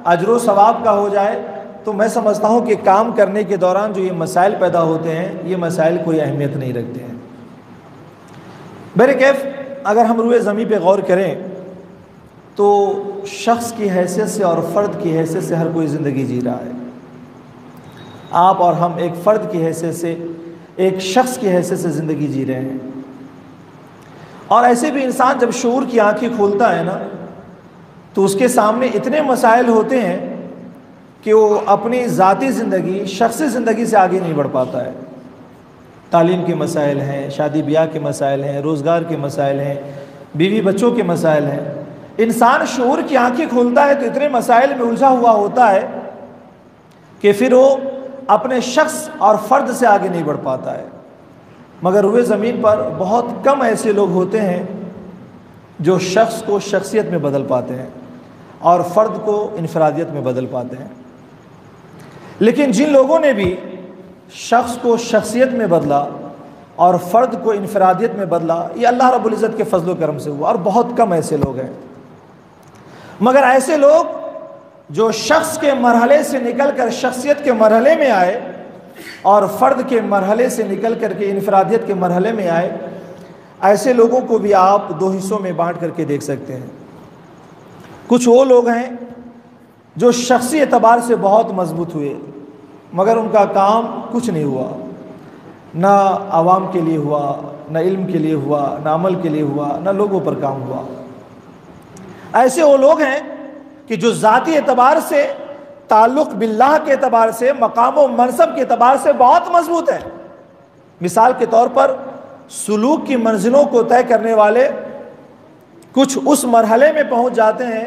اجر و ثواب کا ہو جائے، تو میں سمجھتا ہوں کہ کام کرنے کے دوران جو یہ مسائل پیدا ہوتے ہیں، یہ مسائل کوئی اہمیت نہیں رکھتے ہیں۔ بہرکیف اگر ہم روئے زمین پہ غور کریں تو شخص کی حیثیت سے اور فرد کی حیثیت سے ہر کوئی زندگی جی رہا ہے۔ آپ اور ہم ایک فرد کی حیثیت سے، ایک شخص کی حیثیت سے زندگی جی رہے ہیں، اور ایسے بھی انسان جب شعور کی آنکھیں کھولتا ہے نا، تو اس کے سامنے اتنے مسائل ہوتے ہیں کہ وہ اپنی ذاتی زندگی، شخصی زندگی سے آگے نہیں بڑھ پاتا ہے۔ تعلیم کے مسائل ہیں، شادی بیاہ کے مسائل ہیں، روزگار کے مسائل ہیں، بیوی بچوں کے مسائل ہیں۔ انسان شعور کی آنکھیں کھولتا ہے تو اتنے مسائل میں الجھا ہوا ہوتا ہے کہ پھر وہ اپنے شخص اور فرد سے آگے نہیں بڑھ پاتا ہے۔ مگر روئے زمین پر بہت کم ایسے لوگ ہوتے ہیں جو شخص کو شخصیت میں بدل پاتے ہیں اور فرد کو انفرادیت میں بدل پاتے ہیں۔ لیکن جن لوگوں نے بھی شخص کو شخصیت میں بدلا اور فرد کو انفرادیت میں بدلا، یہ اللہ رب العزت کے فضل و کرم سے ہوا، اور بہت کم ایسے لوگ ہیں۔ مگر ایسے لوگ جو شخص کے مرحلے سے نکل کر شخصیت کے مرحلے میں آئے اور فرد کے مرحلے سے نکل کر کے انفرادیت کے مرحلے میں آئے، ایسے لوگوں کو بھی آپ دو حصوں میں بانٹ کر کے دیکھ سکتے ہیں۔ کچھ وہ لوگ ہیں جو شخصی اعتبار سے بہت مضبوط ہوئے، مگر ان کا کام کچھ نہیں ہوا، نہ عوام کے لیے ہوا، نہ علم کے لیے ہوا، نہ عمل کے لیے ہوا، نہ لوگوں پر کام ہوا۔ ایسے وہ لوگ ہیں کہ جو ذاتی اعتبار سے، تعلق باللہ کے اعتبار سے، مقام و منصب کے اعتبار سے بہت مضبوط ہیں۔ مثال کے طور پر سلوک کی منزلوں کو طے کرنے والے کچھ اس مرحلے میں پہنچ جاتے ہیں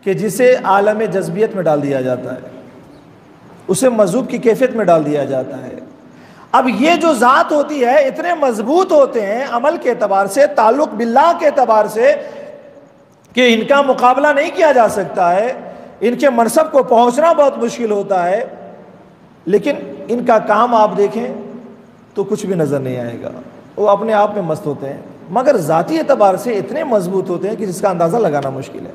کہ جسے عالم جذبیت میں ڈال دیا جاتا ہے، اسے مذہب کی کیفیت میں ڈال دیا جاتا ہے۔ اب یہ جو ذات ہوتی ہے، اتنے مضبوط ہوتے ہیں عمل کے اعتبار سے، تعلق باللہ کے اعتبار سے، کہ ان کا مقابلہ نہیں کیا جا سکتا ہے، ان کے منصب کو پہنچنا بہت مشکل ہوتا ہے، لیکن ان کا کام آپ دیکھیں تو کچھ بھی نظر نہیں آئے گا، وہ اپنے آپ میں مست ہوتے ہیں، مگر ذاتی اعتبار سے اتنے مضبوط ہوتے ہیں کہ جس کا اندازہ لگانا مشکل ہے۔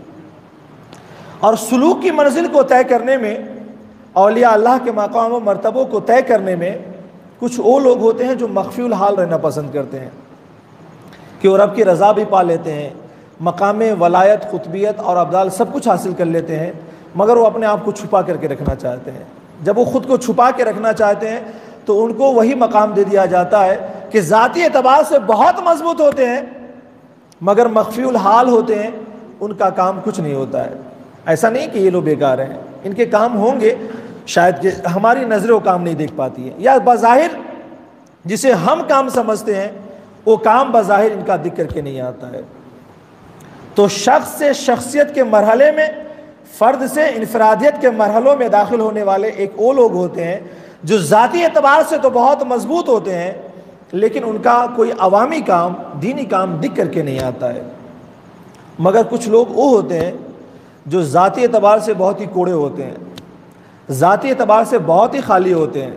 اور سلوک کی منزل کو طے کرنے میں، اولیاء اللہ کے مقام و مرتبوں کو طے کرنے میں، کچھ وہ لوگ ہوتے ہیں جو مخفی الحال رہنا پسند کرتے ہیں کہ وہ رب کی رضا بھی پا لیتے ہیں، مقام ولایت، قطبیت اور ابدال سب کچھ حاصل کر لیتے ہیں، مگر وہ اپنے آپ کو چھپا کر کے رکھنا چاہتے ہیں۔ جب وہ خود کو چھپا کے رکھنا چاہتے ہیں تو ان کو وہی مقام دے دیا جاتا ہے کہ ذاتی اعتبار سے بہت مضبوط ہوتے ہیں مگر مخفی الحال ہوتے ہیں، ان کا کام کچھ نہیں ہوتا ہے۔ ایسا نہیں کہ یہ لوگ بیکار ہیں، ان کے کام ہوں گے، شاید کہ ہماری نظریں وہ کام نہیں دیکھ پاتی ہیں، یا بظاہر جسے ہم کام سمجھتے ہیں وہ کام بظاہر ان کا دکھ کر کے نہیں آتا ہے۔ تو شخص سے شخصیت کے مرحلے میں، فرد سے انفرادیت کے مرحلوں میں داخل ہونے والے ایک وہ لوگ ہوتے ہیں جو ذاتی اعتبار سے تو بہت مضبوط ہوتے ہیں، لیکن ان کا کوئی عوامی کام، دینی کام دکھ کر کے نہیں آتا ہے۔ مگر کچھ لوگ وہ ہوتے ہیں جو ذاتی اعتبار سے بہت ہی کوڑے ہوتے ہیں، ذاتی اعتبار سے بہت ہی خالی ہوتے ہیں،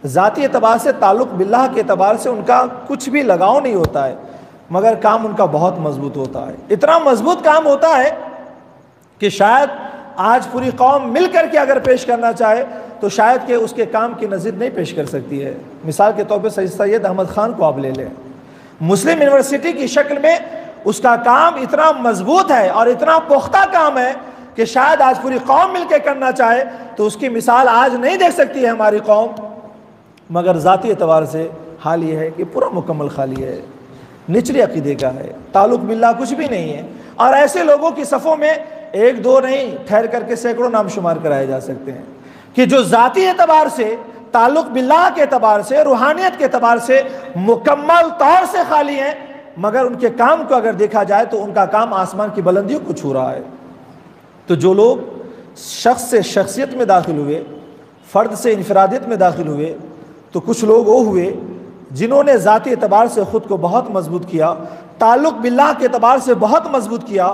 ذاتی اعتبار سے، تعلق باللہ کے اعتبار سے ان کا کچھ بھی لگاؤ نہیں ہوتا ہے، مگر کام ان کا بہت مضبوط ہوتا ہے۔ اتنا مضبوط کام ہوتا ہے کہ شاید آج پوری قوم مل کر کے اگر پیش کرنا چاہے تو شاید کہ اس کے کام کی نظیر نہیں پیش کر سکتی ہے۔ مثال کے طور پہ سید احمد خان کو آپ لے لیں، مسلم یونیورسٹی کی شکل میں اس کا کام اتنا مضبوط ہے اور اتنا پختہ کام ہے کہ شاید آج پوری قوم مل کے کرنا چاہے تو اس کی مثال آج نہیں دیکھ سکتی ہے ہماری قوم، مگر ذاتی اعتبار سے حال یہ ہے کہ پورا مکمل خالی ہے، نچلے عقیدے کا ہے، تعلق باللہ کچھ بھی نہیں ہے۔ اور ایسے لوگوں کی صفوں میں ایک دو نہیں، ٹھہر کر کے سینکڑوں نام شمار کرائے جا سکتے ہیں کہ جو ذاتی اعتبار سے، تعلق باللہ کے اعتبار سے، روحانیت کے اعتبار سے مکمل طور سے خالی ہیں، مگر ان کے کام کو اگر دیکھا جائے تو ان کا کام آسمان کی بلندیوں کو چھو رہا ہے۔ تو جو لوگ شخص سے شخصیت میں داخل ہوئے، فرد سے انفرادیت میں داخل ہوئے، تو کچھ لوگ وہ ہوئے جنہوں نے ذاتی اعتبار سے خود کو بہت مضبوط کیا، تعلق باللہ کے اعتبار سے بہت مضبوط کیا،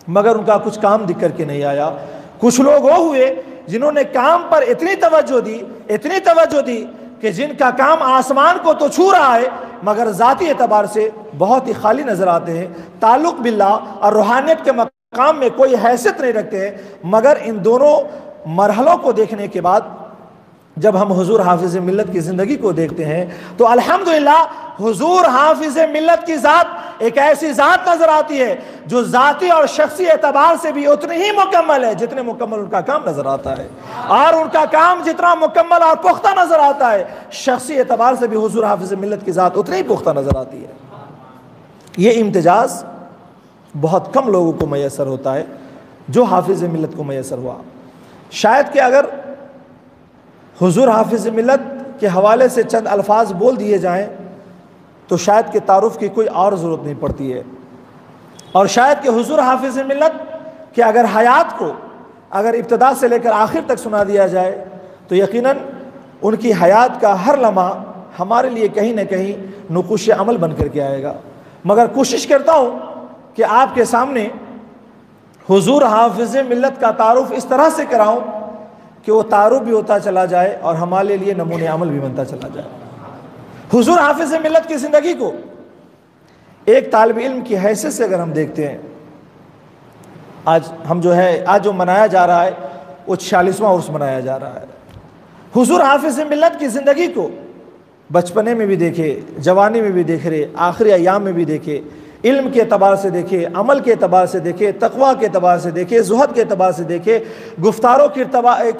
مگر ان کا کچھ کام دکھ کر کے نہیں آیا۔ کچھ لوگ وہ ہوئے جنہوں نے کام پر اتنی توجہ دی کہ جن کا کام آسمان کو تو چھو رہا ہے مگر ذاتی اعتبار سے بہت ہی خالی نظر آتے ہیں، تعلق باللہ اور روحانیت کے مقام میں کوئی حیثیت نہیں رکھتے ہیں، مگر ان دونوں مرحلوں کو دیکھنے کے بعد جب ہم حضور حافظ ملت کی زندگی کو دیکھتے ہیں تو الحمدللہ حضور حافظ ملت کی ذات ایک ایسی ذات نظر آتی ہے جو ذاتی اور شخصی اعتبار سے بھی اتنی ہی مکمل ہے جتنے مکمل ان کا کام نظر آتا ہے، اور ان کا کام جتنا مکمل اور پختہ نظر آتا ہے شخصی اعتبار سے بھی حضور حافظ ملت کی ذات اتنی ہی پختہ نظر آتی ہے۔ یہ امتزاج بہت کم لوگوں کو میسر ہوتا ہے جو حافظ ملت کو میسر ہوا۔ شاید کہ اگر حضور حافظ ملت کے حوالے سے چند الفاظ بول دیے جائیں تو شاید کہ تعارف کی کوئی اور ضرورت نہیں پڑتی ہے، اور شاید کہ حضور حافظ ملت کہ اگر حیات کو اگر ابتدا سے لے کر آخر تک سنا دیا جائے تو یقیناً ان کی حیات کا ہر لمحہ ہمارے لیے کہیں نہ کہیں نقوش عمل بن کر کے آئے گا، مگر کوشش کرتا ہوں کہ آپ کے سامنے حضور حافظ ملت کا تعارف اس طرح سے کراؤں کہ وہ تعارف بھی ہوتا چلا جائے اور ہمارے لیے نمونہ عمل بھی بنتا چلا جائے۔ حضور حافظ ملت کی زندگی کو ایک طالب علم کی حیثیت سے اگر ہم دیکھتے ہیں، آج جو منایا جا رہا ہے وہ 46واں عرس منایا جا رہا ہے۔ حضور حافظ ملت کی زندگی کو بچپنے میں بھی دیکھے، جوانی میں بھی دیکھ رہے، آخری ایام میں بھی دیکھے، علم کے اعتبار سے دیکھے، عمل کے اعتبار سے دیکھے، تقویٰ کے اعتبار سے دیکھے، زہد کے اعتبار سے دیکھے، گفتاروں کے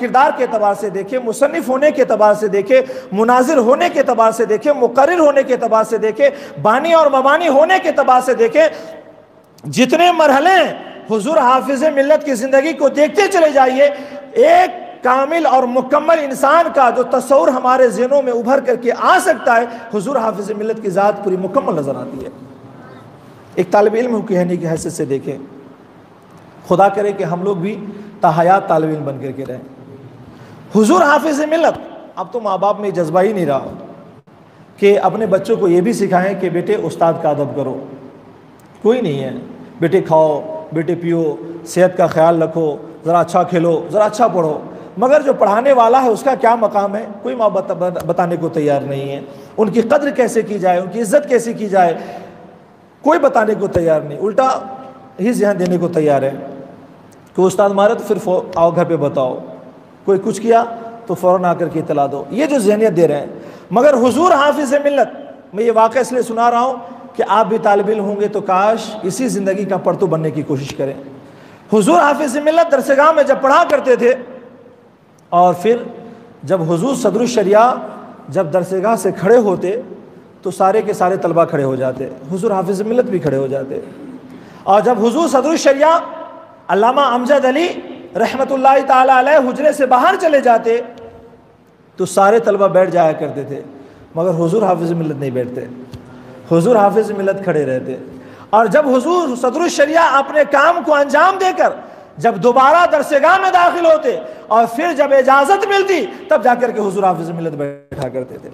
کردار کے اعتبار سے دیکھے، مصنف ہونے کے اعتبار سے دیکھے، مناظر ہونے کے اعتبار سے دیکھے، مقرر ہونے کے اعتبار سے دیکھے، بانی اور مبانی ہونے کے اعتبار سے دیکھے، جتنے مرحلے ہیں حضور حافظ ملت کی زندگی کو دیکھتے چلے جائیے، ایک کامل اور مکمل انسان کا جو تصور ہمارے ذہنوں میں ابھر کر کے آ سکتا ہے حضور حافظ ملت کی ذات پوری مکمل نظر آتی ہے۔ ایک طالب علم کی رہنے کی حیثیت سے دیکھیں، خدا کرے کہ ہم لوگ بھی تاحیات طالب علم بن کر کے رہیں۔ حضور حافظ ملت، اب تو ماں باپ میں جذبہ ہی نہیں رہا کہ اپنے بچوں کو یہ بھی سکھائیں کہ بیٹے استاد کا ادب کرو، کوئی نہیں ہے، بیٹے کھاؤ، بیٹے پیو، صحت کا خیال رکھو، ذرا اچھا کھیلو، ذرا اچھا پڑھو، مگر جو پڑھانے والا ہے اس کا کیا مقام ہے کوئی ماں بتانے کو تیار نہیں ہے۔ ان کی قدر کیسے کی جائے، ان کی عزت کیسے کی جائے، کوئی بتانے کو تیار نہیں، الٹا ہی ذہن دینے کو تیار ہے کہ استاد مارے تو پھر آؤ گھر پہ بتاؤ، کوئی کچھ کیا تو فوراً آ کر کے اطلاع دو، یہ جو ذہنیت دے رہے ہیں۔ مگر حضور حافظ ملت، میں یہ واقعہ اس لیے سنا رہا ہوں کہ آپ بھی طالب علم ہوں گے تو کاش اسی زندگی کا پرتو بننے کی کوشش کریں۔ حضور حافظ ملت درسگاہ میں جب پڑھا کرتے تھے، اور پھر جب حضور صدر الشریعہ جب درسگاہ سے کھڑے ہوتے تو سارے کے سارے طلبہ کھڑے ہو جاتے، حضور حافظ ملت بھی کھڑے ہو جاتے، اور جب حضور صدر الشریعہ علامہ امجد علی رحمۃ اللہ تعالی علیہ حجرے سے باہر چلے جاتے تو سارے طلبہ بیٹھ جایا کرتے تھے، مگر حضور حافظ ملت نہیں بیٹھتے، حضور حافظ ملت کھڑے رہتے۔ اور جب حضور صدر الشریعہ اپنے کام کو انجام دے کر جب دوبارہ درسگاہ میں داخل ہوتے اور پھر جب اجازت ملتی تب جا کر کے حضور حافظ ملت بیٹھا کرتے تھے۔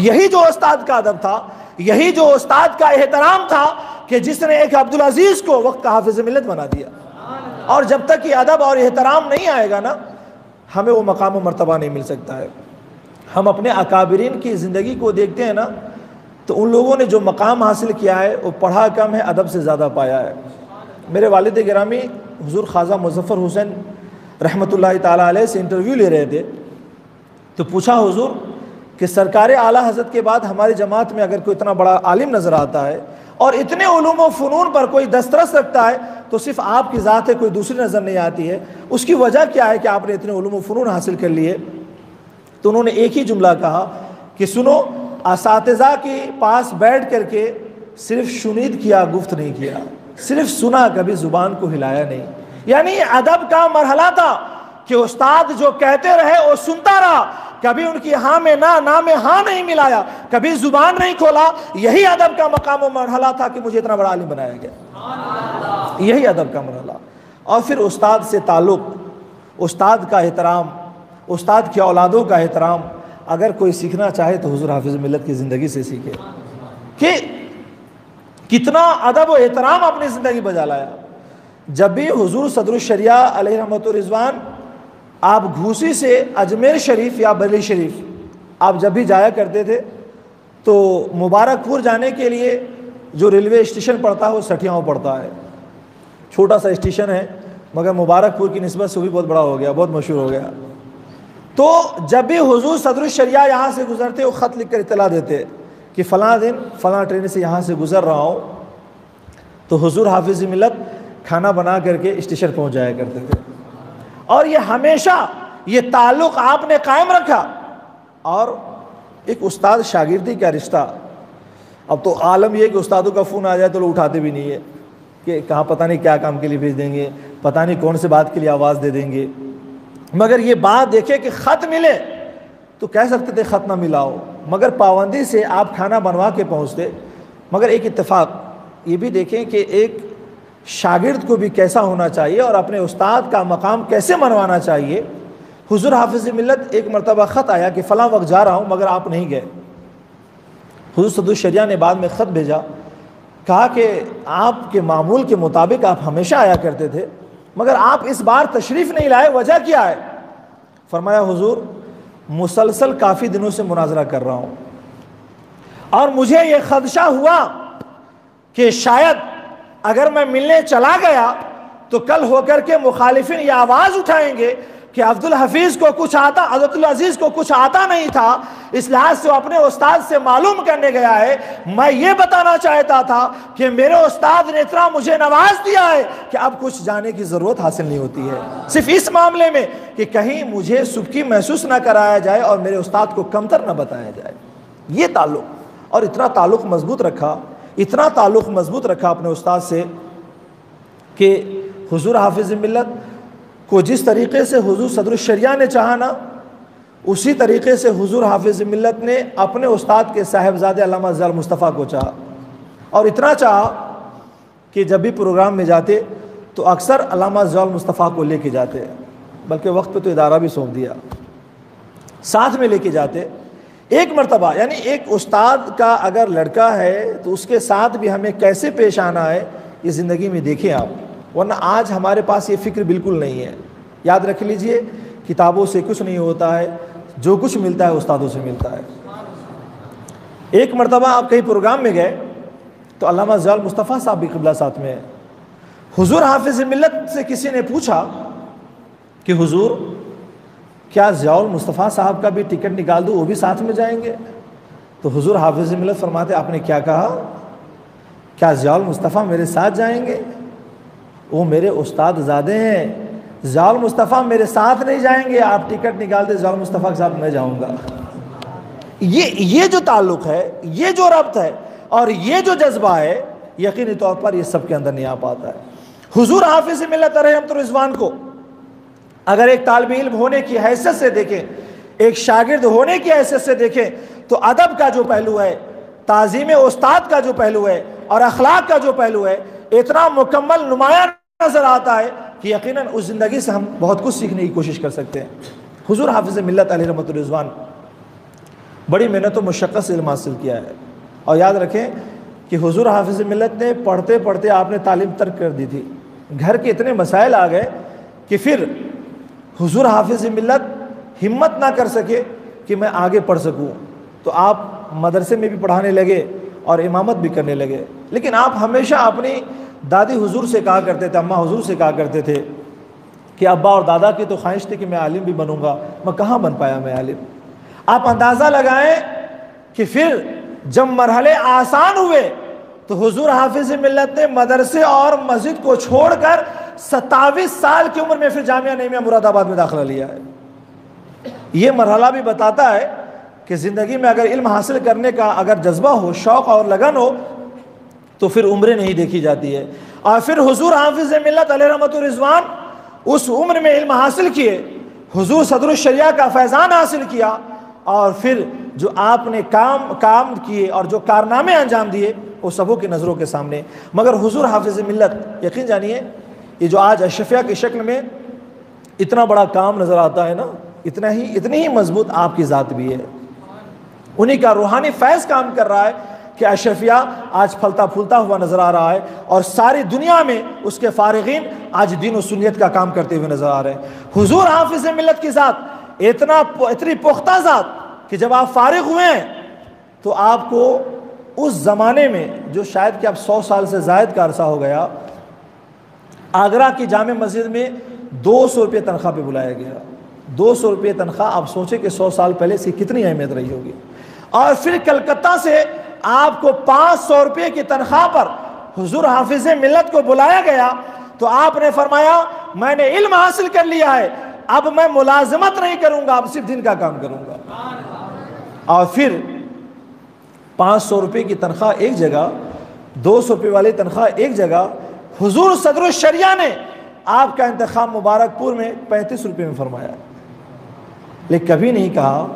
یہی جو استاد کا ادب تھا، یہی جو استاد کا احترام تھا کہ جس نے ایک عبدالعزیز کو وقت کا حافظ ملت بنا دیا۔ اور جب تک یہ ادب اور احترام نہیں آئے گا نا، ہمیں وہ مقام و مرتبہ نہیں مل سکتا ہے۔ ہم اپنے اکابرین کی زندگی کو دیکھتے ہیں نا تو ان لوگوں نے جو مقام حاصل کیا ہے وہ پڑھا کم ہے، ادب سے زیادہ پایا ہے۔ میرے والد گرامی حضور خواجہ مظفر حسین رحمۃ اللہ تعالیٰ علیہ سے انٹرویو لے رہے تھے تو پوچھا حضور کہ سرکار اعلیٰ حضرت کے بعد ہماری جماعت میں اگر کوئی اتنا بڑا عالم نظر آتا ہے اور اتنے علوم و فنون پر کوئی دسترس رکھتا ہے تو صرف آپ کی ذات ہے، کوئی دوسری نظر نہیں آتی ہے، اس کی وجہ کیا ہے کہ آپ نے اتنے علوم و فنون حاصل کر لیے؟ تو انہوں نے ایک ہی جملہ کہا کہ سنو، اساتذہ کے پاس بیٹھ کر کے صرف شنید کیا، گفت نہیں کیا، صرف سنا، کبھی زبان کو ہلایا نہیں۔ یعنی ادب کا مرحلہ تھا کہ استاد جو کہتے رہے وہ سنتا رہا، کبھی ان کی ہاں میں نہ میں ہاں نہیں ملایا، کبھی زبان نہیں کھولا۔ یہی ادب کا مقام و مرحلہ تھا کہ مجھے اتنا بڑا عالم بنایا گیا، یہی ادب کا مرحلہ۔ اور پھر استاد سے تعلق، استاد کا احترام، استاد کی اولادوں کا احترام، اگر کوئی سیکھنا چاہے تو حضور حافظ ملت کی زندگی سے سیکھے کہ کتنا ادب و احترام اپنی زندگی بجا لایا۔ جب بھی حضور صدر الشریعہ علیہ رحمۃ الرضوان آپ گھوسی سے اجمیر شریف یا بریلی شریف آپ جب بھی جایا کرتے تھے تو مبارک پور جانے کے لیے جو ریلوے اسٹیشن پڑتا ہے وہ سٹھیاؤں پڑتا ہے، چھوٹا سا اسٹیشن ہے مگر مبارک پور کی نسبت سے بھی بہت بڑا ہو گیا, بہت مشہور ہو گیا. تو جب بھی حضور صدر الشریعہ یہاں سے گزرتے وہ خط لکھ کر اطلاع دیتے کہ فلاں دن فلاں ٹرین سے یہاں سے گزر رہا ہوں, تو حضور حافظ ملت کھانا بنا کر کے اسٹیشن پہنچ جایا کرتے تھے. اور یہ ہمیشہ یہ تعلق آپ نے قائم رکھا. اور ایک استاد شاگردی کا رشتہ, اب تو عالم یہ کہ استادوں کا فون آ جائے تو لوگ اٹھاتے بھی نہیں ہے کہ کہاں پتہ نہیں کیا کام کے لیے بھیج دیں گے, پتہ نہیں کون سے بات کے لیے آواز دے دیں گے. مگر یہ بات دیکھیں کہ خط ملے تو کہہ سکتے تھے خط نہ ملا ہو, مگر پابندی سے آپ کھانا بنوا کے پہنچتے. مگر ایک اتفاق یہ بھی دیکھیں کہ ایک شاگرد کو بھی کیسا ہونا چاہیے اور اپنے استاد کا مقام کیسے منوانا چاہیے. حضور حافظ ملت ایک مرتبہ خط آیا کہ فلاں وقت جا رہا ہوں مگر آپ نہیں گئے. حضور صدر الشریعہ نے بعد میں خط بھیجا, کہا کہ آپ کے معمول کے مطابق آپ ہمیشہ آیا کرتے تھے مگر آپ اس بار تشریف نہیں لائے, وجہ کیا ہے؟ فرمایا حضور مسلسل کافی دنوں سے مناظرہ کر رہا ہوں اور مجھے یہ خدشہ ہوا کہ شاید اگر میں ملنے چلا گیا تو کل ہو کر کے مخالفین یہ آواز اٹھائیں گے کہ عبدالحفیظ کو کچھ آتا, عبدالعزیز کو کچھ آتا نہیں تھا, اس لحاظ سے وہ اپنے استاد سے معلوم کرنے گیا ہے. میں یہ بتانا چاہتا تھا کہ میرے استاد نے اتنا مجھے نواز دیا ہے کہ اب کچھ جانے کی ضرورت حاصل نہیں ہوتی ہے, صرف اس معاملے میں کہ کہیں مجھے سبکی محسوس نہ کرایا جائے اور میرے استاد کو کمتر نہ بتایا جائے. یہ تعلق, اور اتنا تعلق مضبوط رکھا, اتنا تعلق مضبوط رکھا اپنے استاد سے کہ حضور حافظ ملت کو جس طریقے سے حضور صدر الشریعہ نے چاہا نا, اسی طریقے سے حضور حافظ ملت نے اپنے استاد کے صاحبزادے علامہ ضیاء المصطفیٰ کو چاہا. اور اتنا چاہا کہ جب بھی پروگرام میں جاتے تو اکثر علامہ ضیاء المصطفیٰ کو لے کے جاتے, بلکہ وقت پہ تو ادارہ بھی سونپ دیا, ساتھ میں لے کے جاتے. ایک مرتبہ یعنی ایک استاد کا اگر لڑکا ہے تو اس کے ساتھ بھی ہمیں کیسے پیش آنا ہے یہ زندگی میں دیکھیں آپ, ورنہ آج ہمارے پاس یہ فکر بالکل نہیں ہے. یاد رکھ لیجئے کتابوں سے کچھ نہیں ہوتا ہے, جو کچھ ملتا ہے استادوں سے ملتا ہے. ایک مرتبہ آپ کہیں پروگرام میں گئے تو علامہ ضیاء المصطفیٰ صاحب بھی قبلہ ساتھ میں ہے. حضور حافظ ملت سے کسی نے پوچھا کہ حضور کیا ضیاء المصطفیٰ صاحب کا بھی ٹکٹ نکال دوں, وہ بھی ساتھ میں جائیں گے؟ تو حضور حافظ ملت فرماتے آپ نے کیا کہا, کیا ضیاء المصطفیٰ میرے ساتھ جائیں گے؟ وہ میرے استاد زادے ہیں, ضیاء المصطفیٰ میرے ساتھ نہیں جائیں گے, آپ ٹکٹ نکال دے ضیاء المصطفیٰ کے ساتھ میں جاؤں گا. یہ جو تعلق ہے, یہ جو ربط ہے اور یہ جو جذبہ ہے, یقینی طور پر یہ سب کے اندر نہیں آ پاتا ہے. حضور حافظ ملت رحمۃ الرضوان کو اگر ایک طالب علم ہونے کی حیثیت سے دیکھیں, ایک شاگرد ہونے کی حیثیت سے دیکھیں, تو ادب کا جو پہلو ہے, تعظیم استاد کا جو پہلو ہے اور اخلاق کا جو پہلو ہے, اتنا مکمل نمایاں نظر آتا ہے کہ یقیناً اس زندگی سے ہم بہت کچھ سیکھنے کی کوشش کر سکتے ہیں. حضور حافظ ملت علیہ رحمۃ الرضوان بڑی محنت و مشقت سے علم حاصل کیا ہے. اور یاد رکھیں کہ حضور حافظ ملت نے پڑھتے پڑھتے آپ نے تعلیم ترک کر دی تھی. گھر کے اتنے مسائل آ گئے کہ پھر حضور حافظ ملت ہمت نہ کر سکے کہ میں آگے پڑھ سکوں, تو آپ مدرسے میں بھی پڑھانے لگے اور امامت بھی کرنے لگے. لیکن آپ ہمیشہ اپنی دادی حضور سے کہا کرتے تھے, اماں حضور سے کہا کرتے تھے کہ ابا اور دادا کی تو خواہش تھی کہ میں عالم بھی بنوں گا, میں کہاں بن پایا میں عالم. آپ اندازہ لگائیں کہ پھر جب مرحلے آسان ہوئے تو حضور حافظ ملت نے مدرسے اور مسجد کو چھوڑ کر 27 سال کی عمر میں پھر جامعہ نعیمیہ مراد آباد میں داخلہ لیا ہے. یہ مرحلہ بھی بتاتا ہے کہ زندگی میں اگر علم حاصل کرنے کا اگر جذبہ ہو, شوق اور لگن ہو, تو پھر عمریں نہیں دیکھی جاتی ہے. اور پھر حضور حافظ ملت علیہ رحمۃ الرضوان اس عمر میں علم حاصل کیے, حضور صدر الشریعہ کا فیضان حاصل کیا, اور پھر جو آپ نے کام کیے اور جو کارنامے انجام دیے وہ سبوں کی نظروں کے سامنے. مگر حضور حافظ ملت یقین جانیے یہ جو آج اشرفیہ کی شکل میں اتنا بڑا کام نظر آتا ہے نا, اتنی ہی مضبوط آپ کی ذات بھی ہے. انہی کا روحانی فیض کام کر رہا ہے کہ اشرفیہ آج پھلتا پھولتا ہوا نظر آ رہا ہے, اور ساری دنیا میں اس کے فارغین آج دین و سنیت کا کام کرتے ہوئے نظر آ رہے ہیں. حضور حافظ ملت کی ذات اتنی پختہ ذات کہ جب آپ فارغ ہوئے ہیں تو آپ کو اس زمانے میں جو شاید کہ اب 100 سال سے زائد کا عرصہ ہو گیا, آگرہ کی جامع مسجد میں 200 روپے تنخواہ پہ بلایا گیا. 200 روپے تنخواہ. آپ سوچیں کہ 100 سال پہلے سے کتنی اہمیت رہی ہوگی. اور پھر کلکتہ سے آپ کو 500 روپے کی تنخواہ پر حضور حافظ ملت کو بلایا گیا تو آپ نے فرمایا میں نے علم حاصل کر لیا ہے, اب میں ملازمت نہیں کروں گا, اب صرف دن کا کام کروں گا. اور پھر 500 روپے کی تنخواہ ایک جگہ, 200 روپے والی تنخواہ ایک جگہ. حضور صدر الشریعہ نے آپ کا انتخاب مبارک پور میں 35 روپے میں فرمایا, لیکن کبھی نہیں کہا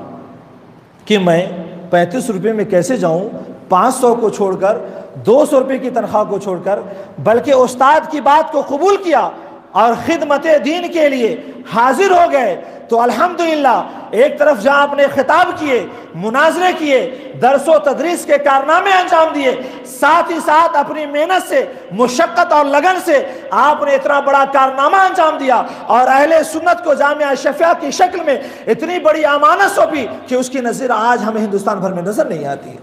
کہ میں 35 روپے میں کیسے جاؤں 500 کو چھوڑ کر, 200 روپے کی تنخواہ کو چھوڑ کر, بلکہ استاد کی بات کو قبول کیا اور خدمت دین کے لیے حاضر ہو گئے. تو الحمدللہ ایک طرف جہاں آپ نے خطاب کیے, مناظرے کیے, درس و تدریس کے کارنامے انجام دیے, ساتھ ہی ساتھ اپنی محنت سے, مشقت اور لگن سے آپ نے اتنا بڑا کارنامہ انجام دیا اور اہل سنت کو جامعہ شفیع کی شکل میں اتنی بڑی امانت سونپی کہ اس کی نظیر آج ہمیں ہندوستان بھر میں نظر نہیں آتی ہے.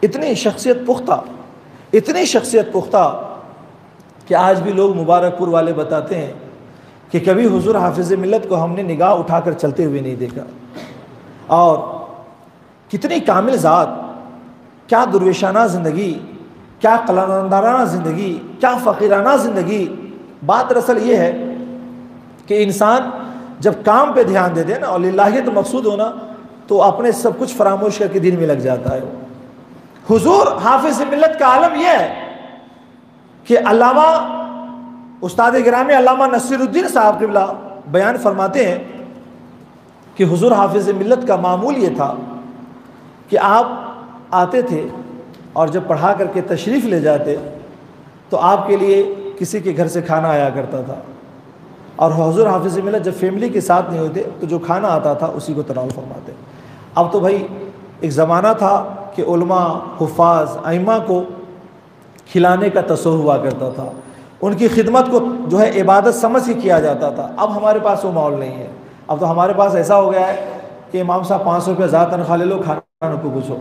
اتنی شخصیت پختہ, اتنی شخصیت پختہ کہ آج بھی لوگ مبارک پور والے بتاتے ہیں کہ کبھی حضور حافظ ملت کو ہم نے نگاہ اٹھا کر چلتے ہوئے نہیں دیکھا. اور کتنی کامل ذات, کیا درویشانہ زندگی, کیا قلندرانہ زندگی, کیا فقیرانہ زندگی. بات دراصل یہ ہے کہ انسان جب کام پہ دھیان دے دے نا اور للہیت مقصود ہونا تو اپنے سب کچھ فراموش کر کے دین میں لگ جاتا ہے. حضور حافظ ملت کا عالم یہ ہے کہ علامہ استاد گرامی علامہ نصیر الدین صاحب قبلہ بیان فرماتے ہیں کہ حضور حافظ ملت کا معمول یہ تھا کہ آپ آتے تھے اور جب پڑھا کر کے تشریف لے جاتے تو آپ کے لیے کسی کے گھر سے کھانا آیا کرتا تھا, اور حضور حافظ ملت جب فیملی کے ساتھ نہیں ہوتے تو جو کھانا آتا تھا اسی کو تناول فرماتے. اب تو بھائی ایک زمانہ تھا کہ علماء, حفاظ, ائمہ کو کھلانے کا تصور ہوا کرتا تھا, ان کی خدمت کو جو ہے عبادت سمجھ کے کیا جاتا تھا. اب ہمارے پاس وہ ماحول نہیں ہے. اب تو ہمارے پاس ایسا ہو گیا ہے کہ امام صاحب 500 روپے زیادہ تنخواہ لے لو, کھانا کو پوچھو.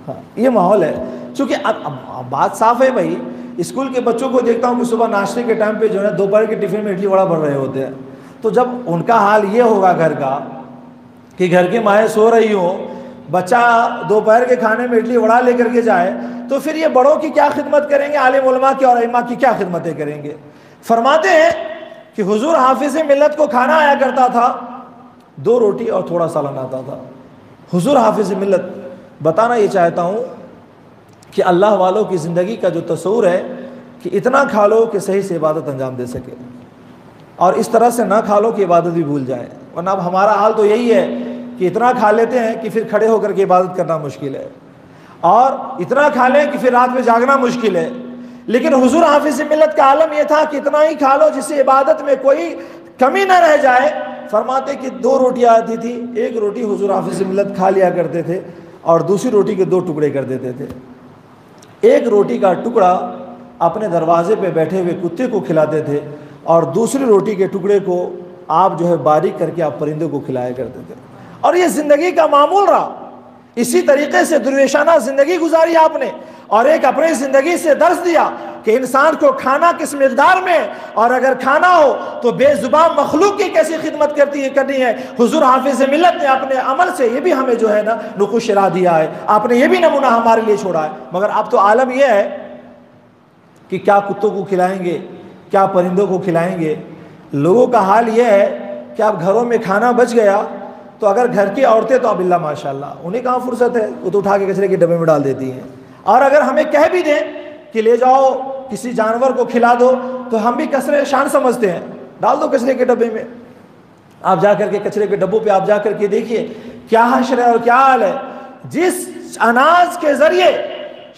ہاں یہ ماحول ہے. چونکہ اب بات صاف ہے بھائی, اسکول کے بچوں کو دیکھتا ہوں کہ صبح ناشتے کے ٹائم پہ جو ہے دوپہر کے ٹفن میں اڈلی وڑا بھر رہے ہوتے ہیں. تو جب ان کا حال یہ ہوگا گھر کا کہ گھر کی مائیں سو رہی ہوں, بچہ دوپہر کے کھانے میں اڈلی وڑا لے کر کے جائے, تو پھر یہ بڑوں کی کیا خدمت کریں گے, عالم علماء کی اور ائمہ کی کیا خدمتیں کریں گے. فرماتے ہیں کہ حضور حافظ ملت کو کھانا آیا کرتا تھا, 2 روٹی اور تھوڑا سالن آتا تھا. حضور حافظ ملت, بتانا یہ چاہتا ہوں کہ اللہ والوں کی زندگی کا جو تصور ہے کہ اتنا کھا لو کہ صحیح سے عبادت انجام دے سکے, اور اس طرح سے نہ کھا لو کہ عبادت بھی بھول جائے. ورنہ اب ہمارا حال تو یہی ہے کہ اتنا کھا لیتے ہیں کہ پھر کھڑے ہو کر کے عبادت کرنا مشکل ہے, اور اتنا کھا لیں کہ پھر رات میں جاگنا مشکل ہے. لیکن حضور حافظ ملت کا عالم یہ تھا کہ اتنا ہی کھا لو جس سے عبادت میں کوئی کمی نہ رہ جائے. فرماتے کہ 2 روٹیاں آتی تھی, 1 روٹی حضور حافظ ملت کھا لیا کرتے تھے اور دوسری روٹی کے 2 ٹکڑے کر دیتے تھے. 1 روٹی کا ٹکڑا اپنے دروازے پہ بیٹھے ہوئے کتے کو کھلاتے تھے, اور دوسری روٹی کے ٹکڑے کو آپ جو ہے باریک کر کے آپ پرندوں کو کھلایا کرتے تھے. اور یہ زندگی کا معمول رہا. اسی طریقے سے درویشانہ زندگی گزاری آپ نے, اور ایک اپنی زندگی سے درس دیا کہ انسان کو کھانا کس مقدار میں, اور اگر کھانا ہو تو بے زبان مخلوق کی کیسی خدمت کرنی ہے. حضور حافظ ملت نے اپنے عمل سے یہ بھی ہمیں جو ہے نا نقوش راہ دیا ہے, آپ نے یہ بھی نمونہ ہمارے لیے چھوڑا ہے. مگر اب تو عالم یہ ہے کہ کیا کتوں کو کھلائیں گے, کیا پرندوں کو کھلائیں گے. لوگوں کا حال یہ ہے کہ اب گھروں میں کھانا بچ گیا تو اگر گھر کی عورتیں تو اب اللہ ماشاءاللہ انہیں کہاں فرصت ہے, وہ تو اٹھا کے کچرے کے ڈبے میں ڈال دیتی ہیں. اور اگر ہمیں کہہ بھی دیں کہ لے جاؤ کسی جانور کو کھلا دو تو ہم بھی کثرے شان سمجھتے ہیں, ڈال دو کچرے کے ڈبے میں. آپ جا کر کے کچرے کے ڈبوں پہ آپ جا کر کے دیکھیے کیا حشر ہے اور کیا حال ہے. جس اناج کے ذریعے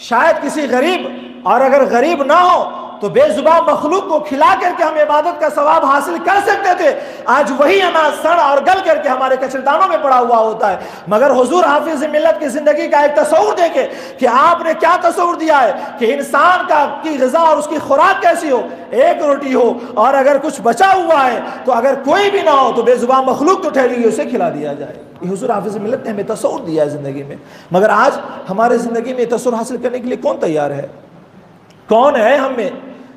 شاید کسی غریب, اور اگر غریب نہ ہو تو بے زبان مخلوق کو کھلا کر کے ہم عبادت کا ثواب حاصل کر سکتے تھے, آج وہی اناج سڑ اور گل کر کے ہمارے کچردانوں میں پڑا ہوا ہوتا ہے. مگر حضور حافظ ملت کی زندگی کا ایک تصور دیکھیں کہ آپ نے کیا تصور دیا ہے کہ انسان کی غذا اور اس کی خوراک کیسی ہو, 1 روٹی ہو, اور اگر کچھ بچا ہوا ہے تو اگر کوئی بھی نہ ہو تو بے زبان مخلوق تو ٹھہری ہوئی اسے کھلا دیا جائے. یہ حضور حافظ ملت نے ہمیں تصور دیا ہے زندگی میں. مگر آج ہمارے زندگی میں تصور حاصل کرنے کے لیے کون تیار ہے, کون ہے ہم میں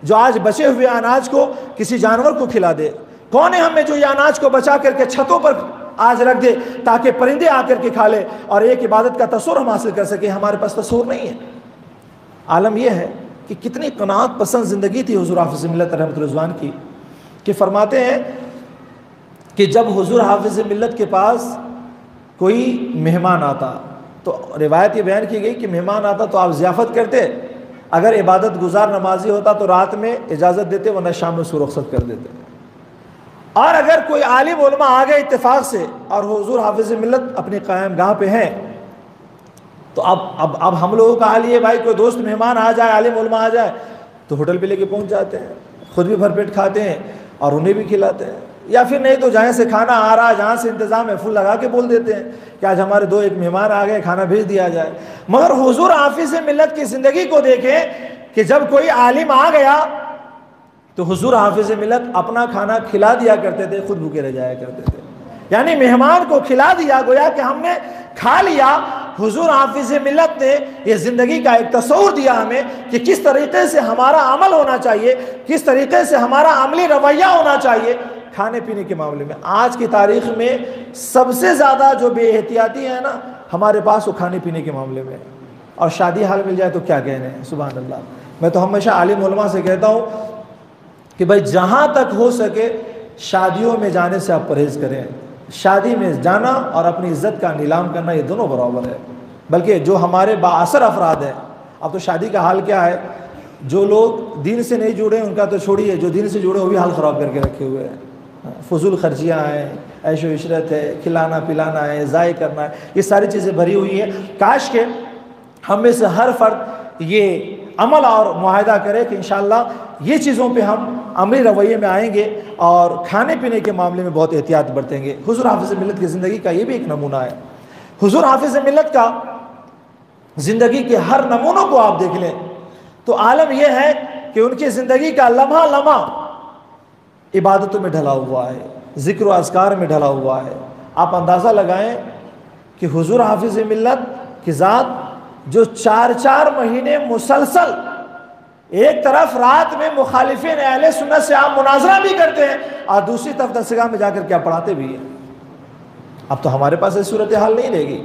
جو آج بچے ہوئے اناج کو کسی جانور کو کھلا دے؟ کون ہے ہمیں جو یہ اناج کو بچا کر کے چھتوں پر آج رکھ دے تاکہ پرندے آ کر کے کھا لے اور ایک عبادت کا تصور ہم حاصل کر سکیں؟ ہمارے پاس تصور نہیں ہے۔ عالم یہ ہے کہ کتنی قناعت پسند زندگی تھی حضور حافظ ملت رحمۃ اللہ رضوان کی، کہ فرماتے ہیں کہ جب حضور حافظ ملت کے پاس کوئی مہمان آتا تو روایت یہ بیان کی گئی کہ مہمان آتا تو آپ ضیافت کرتے، اگر عبادت گزار نمازی ہوتا تو رات میں اجازت دیتے ورنہ شام میں سو رخصت کر دیتے، اور اگر کوئی عالم علماء آ گئے اتفاق سے اور حضور حافظ ملت اپنی قائم گاہ پہ ہیں تو اب ہم لوگوں کا حال یہ بھائی کوئی دوست مہمان آ جائے، عالم علماء آ جائے تو ہوٹل پہ لے کے پہنچ جاتے ہیں، خود بھی بھر پیٹ کھاتے ہیں اور انہیں بھی کھلاتے ہیں، یا پھر نہیں تو جہاں سے کھانا آ رہا ہے جہاں سے انتظام ہے فل لگا کے بول دیتے ہیں کہ آج ہمارے دو ایک مہمان آ گئے کھانا بھیج دیا جائے۔ مگر حضور حافظ ملت کی زندگی کو دیکھیں کہ جب کوئی عالم آ گیا تو حضور حافظ ملت اپنا کھانا کھلا دیا کرتے تھے، خود بھوکے رہ جایا کرتے تھے، یعنی مہمان کو کھلا دیا، گویا کہ ہم نے کھا لیا۔ حضور حافظ ملت نے یہ زندگی کا ایک تصور دیا ہمیں کہ کس طریقے سے ہمارا عمل ہونا چاہیے، کس طریقے سے ہمارا عملی رویہ ہونا چاہیے کھانے پینے کے معاملے میں۔ آج کی تاریخ میں سب سے زیادہ جو بے احتیاطی ہے نا ہمارے پاس وہ کھانے پینے کے معاملے میں، اور شادی حال مل جائے تو کیا کہنے ہیں، سبحان اللہ۔ میں تو ہمیشہ عالم علماء سے کہتا ہوں کہ بھائی جہاں تک ہو سکے شادیوں میں جانے سے آپ پرہیز کریں، شادی میں جانا اور اپنی عزت کا نیلام کرنا یہ دونوں برابر ہے۔ بلکہ جو ہمارے بااثر افراد ہیں، اب تو شادی کا حال کیا ہے، جو لوگ دین سے نہیں جڑے ان کا تو چھوڑیے، جو دین سے جڑے وہ بھی حال خراب کر کے رکھے ہوئے ہیں، فضول خرچیاں ہیں، عیش و عشرت ہے، کھلانا پلانا ہے، ضائع کرنا ہے، یہ ساری چیزیں بھری ہوئی ہیں۔ کاش کہ ہم میں سے ہر فرد یہ عمل اور معاہدہ کرے کہ انشاءاللہ یہ چیزوں پہ ہم عملی رویے میں آئیں گے اور کھانے پینے کے معاملے میں بہت احتیاط برتیں گے۔ حضور حافظ ملت کی زندگی کا یہ بھی ایک نمونہ ہے۔ حضور حافظ ملت کا زندگی کے ہر نمونوں کو آپ دیکھ لیں تو عالم یہ ہے کہ ان کی زندگی کا لمحہ لمحہ عبادتوں میں ڈھلا ہوا ہے، ذکر و اذکار میں ڈھلا ہوا ہے۔ آپ اندازہ لگائیں کہ حضور حافظ ملت کی ذات جو 4 مہینے مسلسل ایک طرف رات میں مخالفین اہل سنت سے آپ مناظرہ بھی کرتے ہیں اور دوسری طرف درسگاہ میں جا کر کیا پڑھاتے بھی ہیں۔ اب تو ہمارے پاس ایسی صورتحال نہیں رہے گی۔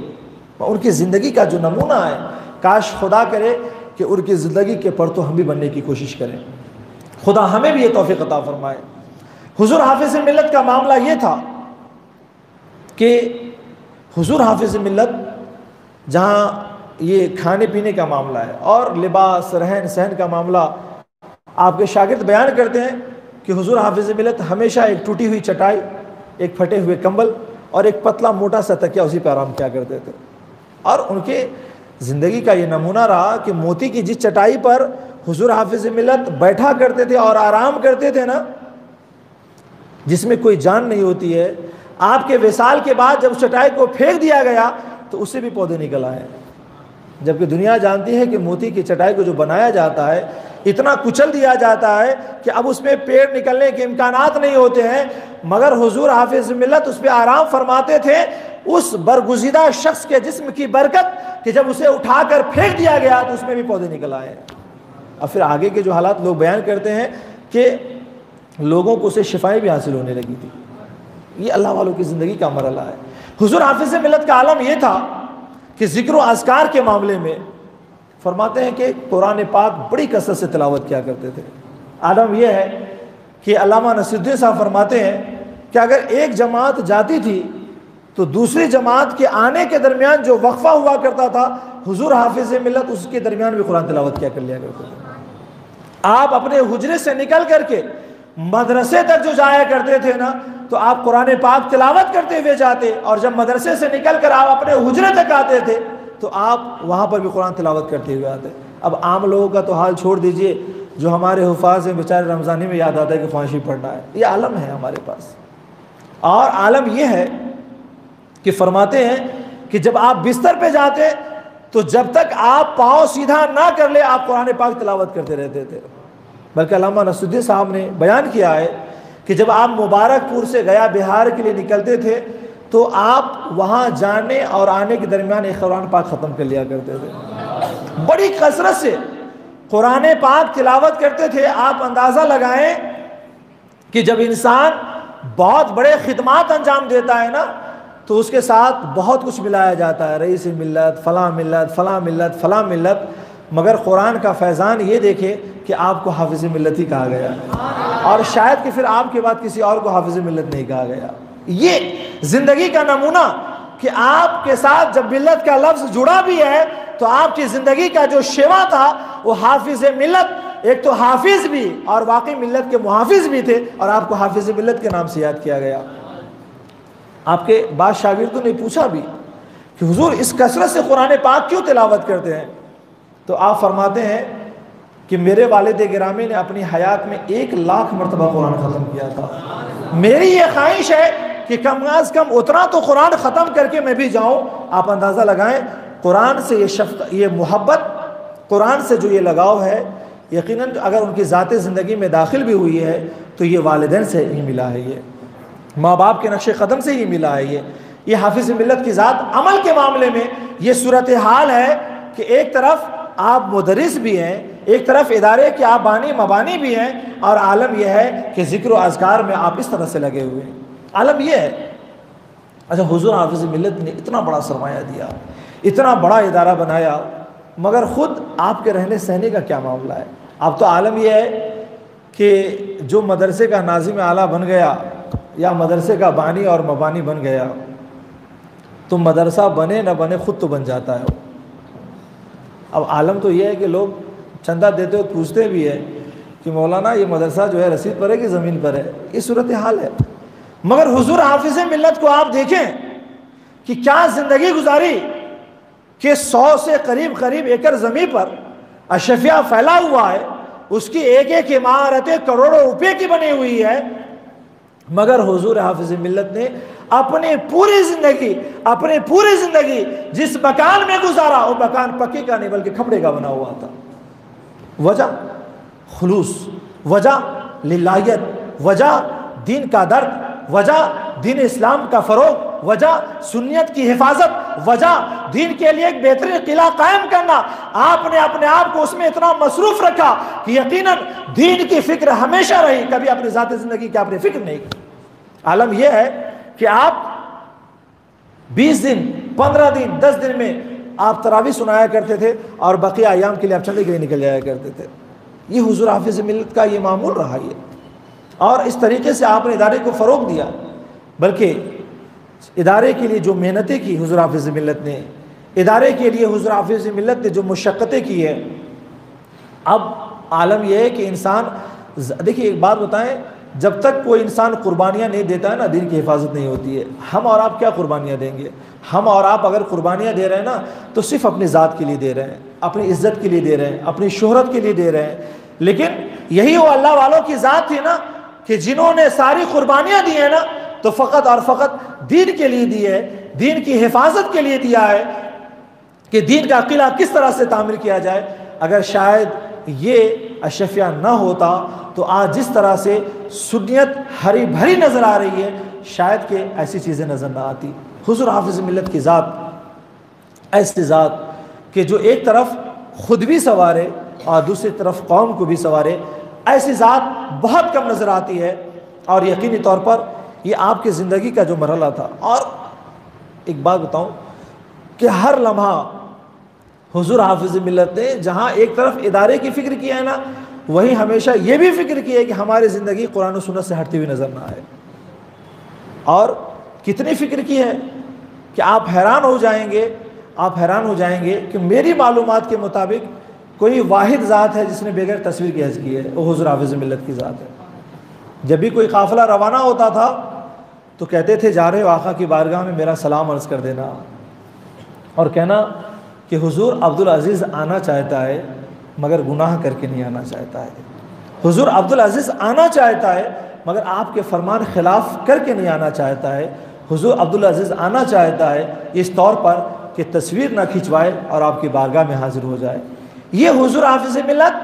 ان کی زندگی کا جو نمونہ ہے، کاش خدا کرے کہ ان کی زندگی کے پرتو ہم بھی بننے کی کوشش کریں، خدا ہمیں بھی یہ توفیق عطا فرمائے۔ حضور حافظ ملت کا معاملہ یہ تھا کہ حضور حافظ ملت جہاں یہ کھانے پینے کا معاملہ ہے اور لباس رہن سہن کا معاملہ، آپ کے شاگرد بیان کرتے ہیں کہ حضور حافظ ملت ہمیشہ ایک ٹوٹی ہوئی چٹائی، ایک پھٹے ہوئے کمبل اور ایک پتلا موٹا سا تکیہ اسی پہ آرام کیا کرتے تھے، اور ان کے زندگی کا یہ نمونہ رہا کہ موتی کی جس چٹائی پر حضور حافظ ملت بیٹھا کرتے تھے اور آرام کرتے تھے نا، جس میں کوئی جان نہیں ہوتی ہے، آپ کے وصال کے بعد جب چٹائی کو پھینک دیا گیا تو اس سے بھی پودے نکل آئے، جبکہ دنیا جانتی ہے کہ موتی کی چٹائی کو جو بنایا جاتا ہے اتنا کچل دیا جاتا ہے کہ اب اس میں پیڑ نکلنے کے امکانات نہیں ہوتے ہیں، مگر حضور حافظ ملت اس پہ آرام فرماتے تھے اس برگزیدہ شخص کے جسم کی برکت کہ جب اسے اٹھا کر پھینک دیا گیا تو اس میں بھی پودے نکل آئے۔ اور پھر آگے کے جو حالات لوگ بیان کرتے ہیں کہ لوگوں کو اسے شفائیں بھی حاصل ہونے لگی تھی۔ یہ اللہ والوں کی زندگی کا مرحلہ ہے۔ حضور حافظ ملت کا عالم یہ تھا کہ ذکر و اذکار کے معاملے میں فرماتے ہیں کہ قرآن پاک بڑی کثرت سے تلاوت کیا کرتے تھے۔ عالم یہ ہے کہ علامہ نصیر الدین صاحب فرماتے ہیں کہ اگر ایک جماعت جاتی تھی تو دوسری جماعت کے آنے کے درمیان جو وقفہ ہوا کرتا تھا حضور حافظ ملت اس کے درمیان بھی قرآن تلاوت کیا کر لیا کرتے تھے۔ آپ اپنے حجرے سے نکل کر کے مدرسے تک جو جایا کرتے تھے نا تو آپ قرآن پاک تلاوت کرتے ہوئے جاتے، اور جب مدرسے سے نکل کر آپ اپنے حجرے تک آتے تھے تو آپ وہاں پر بھی قرآن تلاوت کرتے ہوئے آتے۔ اب عام لوگوں کا تو حال چھوڑ دیجئے، جو ہمارے حفاظ ہیں بیچارے رمضانی میں یاد آتا ہے کہ فحاشی پڑھنا ہے۔ یہ عالم ہے ہمارے پاس، اور عالم یہ ہے کہ فرماتے ہیں کہ جب آپ بستر پہ جاتے تو جب تک آپ پاؤں سیدھا نہ کر لے آپ قرآن پاک تلاوت کرتے رہتے تھے۔ بلکہ علامہ نصیر الدین صاحب نے بیان کیا ہے کہ جب آپ مبارک پور سے گیا بہار کے لیے نکلتے تھے تو آپ وہاں جانے اور آنے کے درمیان ایک قرآن پاک ختم کر لیا کرتے تھے، بڑی کثرت سے قرآن پاک تلاوت کرتے تھے. آپ اندازہ لگائیں کہ جب انسان بہت بڑے خدمات انجام دیتا ہے نا تو اس کے ساتھ بہت کچھ ملایا جاتا ہے, رئیس ملت, فلاں ملت, فلاں ملت, فلاں ملت, مگر قرآن کا فیضان یہ دیکھے کہ آپ کو حافظ ملت ہی کہا گیا, اور شاید کہ پھر آپ کے بعد کسی اور کو حافظ ملت نہیں کہا گیا. یہ زندگی کا نمونہ کہ آپ کے ساتھ جب ملت کا لفظ جڑا بھی ہے تو آپ کی زندگی کا جو شیوا تھا وہ حافظ ملت, ایک تو حافظ بھی اور واقعی ملت کے محافظ بھی تھے, اور آپ کو حافظ ملت کے نام سے یاد کیا گیا. آپ کے بعض شاگردوں نے پوچھا بھی کہ حضور اس کثرت سے قرآن پاک کیوں تلاوت کرتے ہیں؟ تو آپ فرماتے ہیں کہ میرے والد گرامی نے اپنی حیات میں 1,00,000 مرتبہ قرآن ختم کیا تھا. میری یہ خواہش ہے کہ کم از کم اتنا تو قرآن ختم کر کے میں بھی جاؤں. آپ اندازہ لگائیں قرآن سے یہ شفقت, یہ محبت, قرآن سے جو یہ لگاؤ ہے, یقیناً اگر ان کی ذات زندگی میں داخل بھی ہوئی ہے تو یہ والدین سے ہی ملا ہے, یہ ماں باپ کے نقش قدم سے ہی ملا ہے. یہ حافظ ملت کی ذات. عمل کے معاملے میں یہ صورتحال ہے کہ ایک طرف آپ مدرس بھی ہیں, ایک طرف ادارے کے آپ بانی مبانی بھی ہیں, اور عالم یہ ہے کہ ذکر و اذکار میں آپ اس طرح سے لگے ہوئے ہیں. عالم یہ ہے. اچھا, حضور حافظ ملت نے اتنا بڑا سرمایہ دیا, اتنا بڑا ادارہ بنایا, مگر خود آپ کے رہنے سہنے کا کیا معاملہ ہے؟ اب تو عالم یہ ہے کہ جو مدرسے کا ناظم اعلیٰ بن گیا یا مدرسے کا بانی اور مبانی بن گیا تو مدرسہ بنے نہ بنے خود تو بن جاتا ہے. اب عالم تو یہ ہے کہ لوگ چندہ دیتے ہو پوچھتے بھی ہے کہ مولانا یہ مدرسہ جو ہے رسید پر ہے کہ زمین پر ہے. یہ صورتحال ہے. مگر حضور حافظ ملت کو آپ دیکھیں کہ کیا زندگی گزاری کہ 100 سے قریب ایکڑ زمین پر اشرفیہ پھیلا ہوا ہے, اس کی ایک ایک عمارتیں کروڑوں روپے کی بنی ہوئی ہے, مگر حضور حافظ ملت نے اپنی پوری زندگی جس مکان میں گزارا وہ مکان پکے کا نہیں بلکہ کھپڑے کا بنا ہوا تھا. وجہ خلوص, وجہ للہیت, وجہ دین کا درد, وجہ دین اسلام کا فروغ, وجہ سنیت کی حفاظت, وجہ دین کے لیے ایک بہترین قلعہ قائم کرنا. آپ نے اپنے آپ کو اس میں اتنا مصروف رکھا کہ یقیناً دین کی فکر ہمیشہ رہی, کبھی اپنی ذاتی زندگی کی آپ نے فکر نہیں کی. عالم یہ ہے کہ آپ 20 دن 15 دن 10 دن میں آپ تراویح سنایا کرتے تھے اور بقیہ ایام کے لیے آپ چندے کے لیے نکل جایا کرتے تھے. یہ حضور حافظ ملت کا یہ معمول رہا ہے, اور اس طریقے سے آپ نے ادارے کو فروغ دیا. بلکہ ادارے کے لیے جو محنتیں کی حضور حافظ ملت نے, ادارے کے لیے حضور حافظ ملت نے جو مشقتیں کی ہے, اب عالم یہ ہے کہ انسان دیکھیے ایک بات بتائیں, جب تک کوئی انسان قربانیاں نہیں دیتا ہے نا دین کی حفاظت نہیں ہوتی ہے. ہم اور آپ کیا قربانیاں دیں گے؟ ہم اور آپ اگر قربانیاں دے رہے ہیں نا تو صرف اپنی ذات کے لیے دے رہے ہیں, اپنی عزت کے لیے دے رہے ہیں, اپنی شہرت کے لیے دے رہے ہیں. لیکن یہی وہ اللہ والوں کی ذات تھی نا کہ جنہوں نے ساری قربانیاں دی ہیں نا تو فقط اور فقط دین کے لیے دی ہے, دین کی حفاظت کے لیے دیا ہے کہ دین کا قلعہ کس طرح سے تعمیر کیا جائے. اگر شاید یہ اشرفیہ نہ ہوتا تو آج جس طرح سے سنیت ہری بھری نظر آ رہی ہے شاید کہ ایسی چیزیں نظر نہ آتی. حضور حافظ ملت کی ذات ایسی ذات کہ جو ایک طرف خود بھی سوارے اور دوسری طرف قوم کو بھی سوارے, ایسی ذات بہت کم نظر آتی ہے. اور یقینی طور پر یہ آپ کی زندگی کا جو مرحلہ تھا. اور ایک بات بتاؤں کہ ہر لمحہ حضور حافظ ملت نے جہاں ایک طرف ادارے کی فکر کی ہے نا, وہیں ہمیشہ یہ بھی فکر کی ہے کہ ہماری زندگی قرآن و سنت سے ہٹتی ہوئی نظر نہ آئے. اور کتنی فکر کی ہے کہ آپ حیران ہو جائیں گے کہ میری معلومات کے مطابق کوئی واحد ذات ہے جس نے بغیر تصویر کی حج کی ہے, وہ حضور حافظ ملت کی ذات ہے. جب بھی کوئی قافلہ روانہ ہوتا تھا تو کہتے تھے جا رہے آقا کی بارگاہ میں میرا سلام عرض کر دینا, اور کہنا کہ حضور عبدالعزیز آنا چاہتا ہے مگر گناہ کر کے نہیں آنا چاہتا ہے. حضور عبدالعزیز آنا چاہتا ہے مگر آپ کے فرمان خلاف کر کے نہیں آنا چاہتا ہے. حضور عبدالعزیز آنا چاہتا ہے اس طور پر کہ تصویر نہ کھنچوائے اور آپ کی بارگاہ میں حاضر ہو جائے. یہ حضور حافظ ملت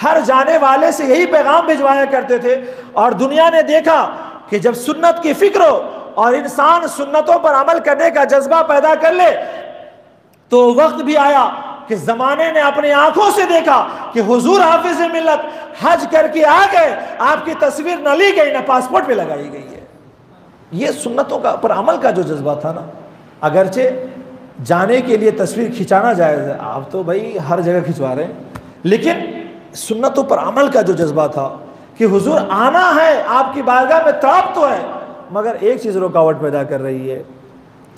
ہر جانے والے سے یہی پیغام بھجوایا کرتے تھے. اور دنیا نے دیکھا کہ جب سنت کی فکر ہو اور انسان سنتوں پر عمل کرنے کا جذبہ پیدا کر لے تو وقت بھی آیا کہ زمانے نے اپنی آنکھوں سے دیکھا کہ حضور حافظ ملت حج کر کے آ گئے، آپ کی تصویر نہ لی گئی نہ پاسپورٹ پہ لگائی گئی ہے۔ یہ سنتوں کا پر عمل کا جو جذبہ تھا نا، اگرچہ جانے کے لیے تصویر کھنچانا جائز ہے، آپ تو بھائی ہر جگہ کھنچوا رہے ہیں، لیکن سنتوں پر عمل کا جو جذبہ تھا کہ حضور آنا ہے، آپ کی بارگاہ میں طاقت تو ہے، مگر ایک چیز رکاوٹ پیدا کر رہی ہے،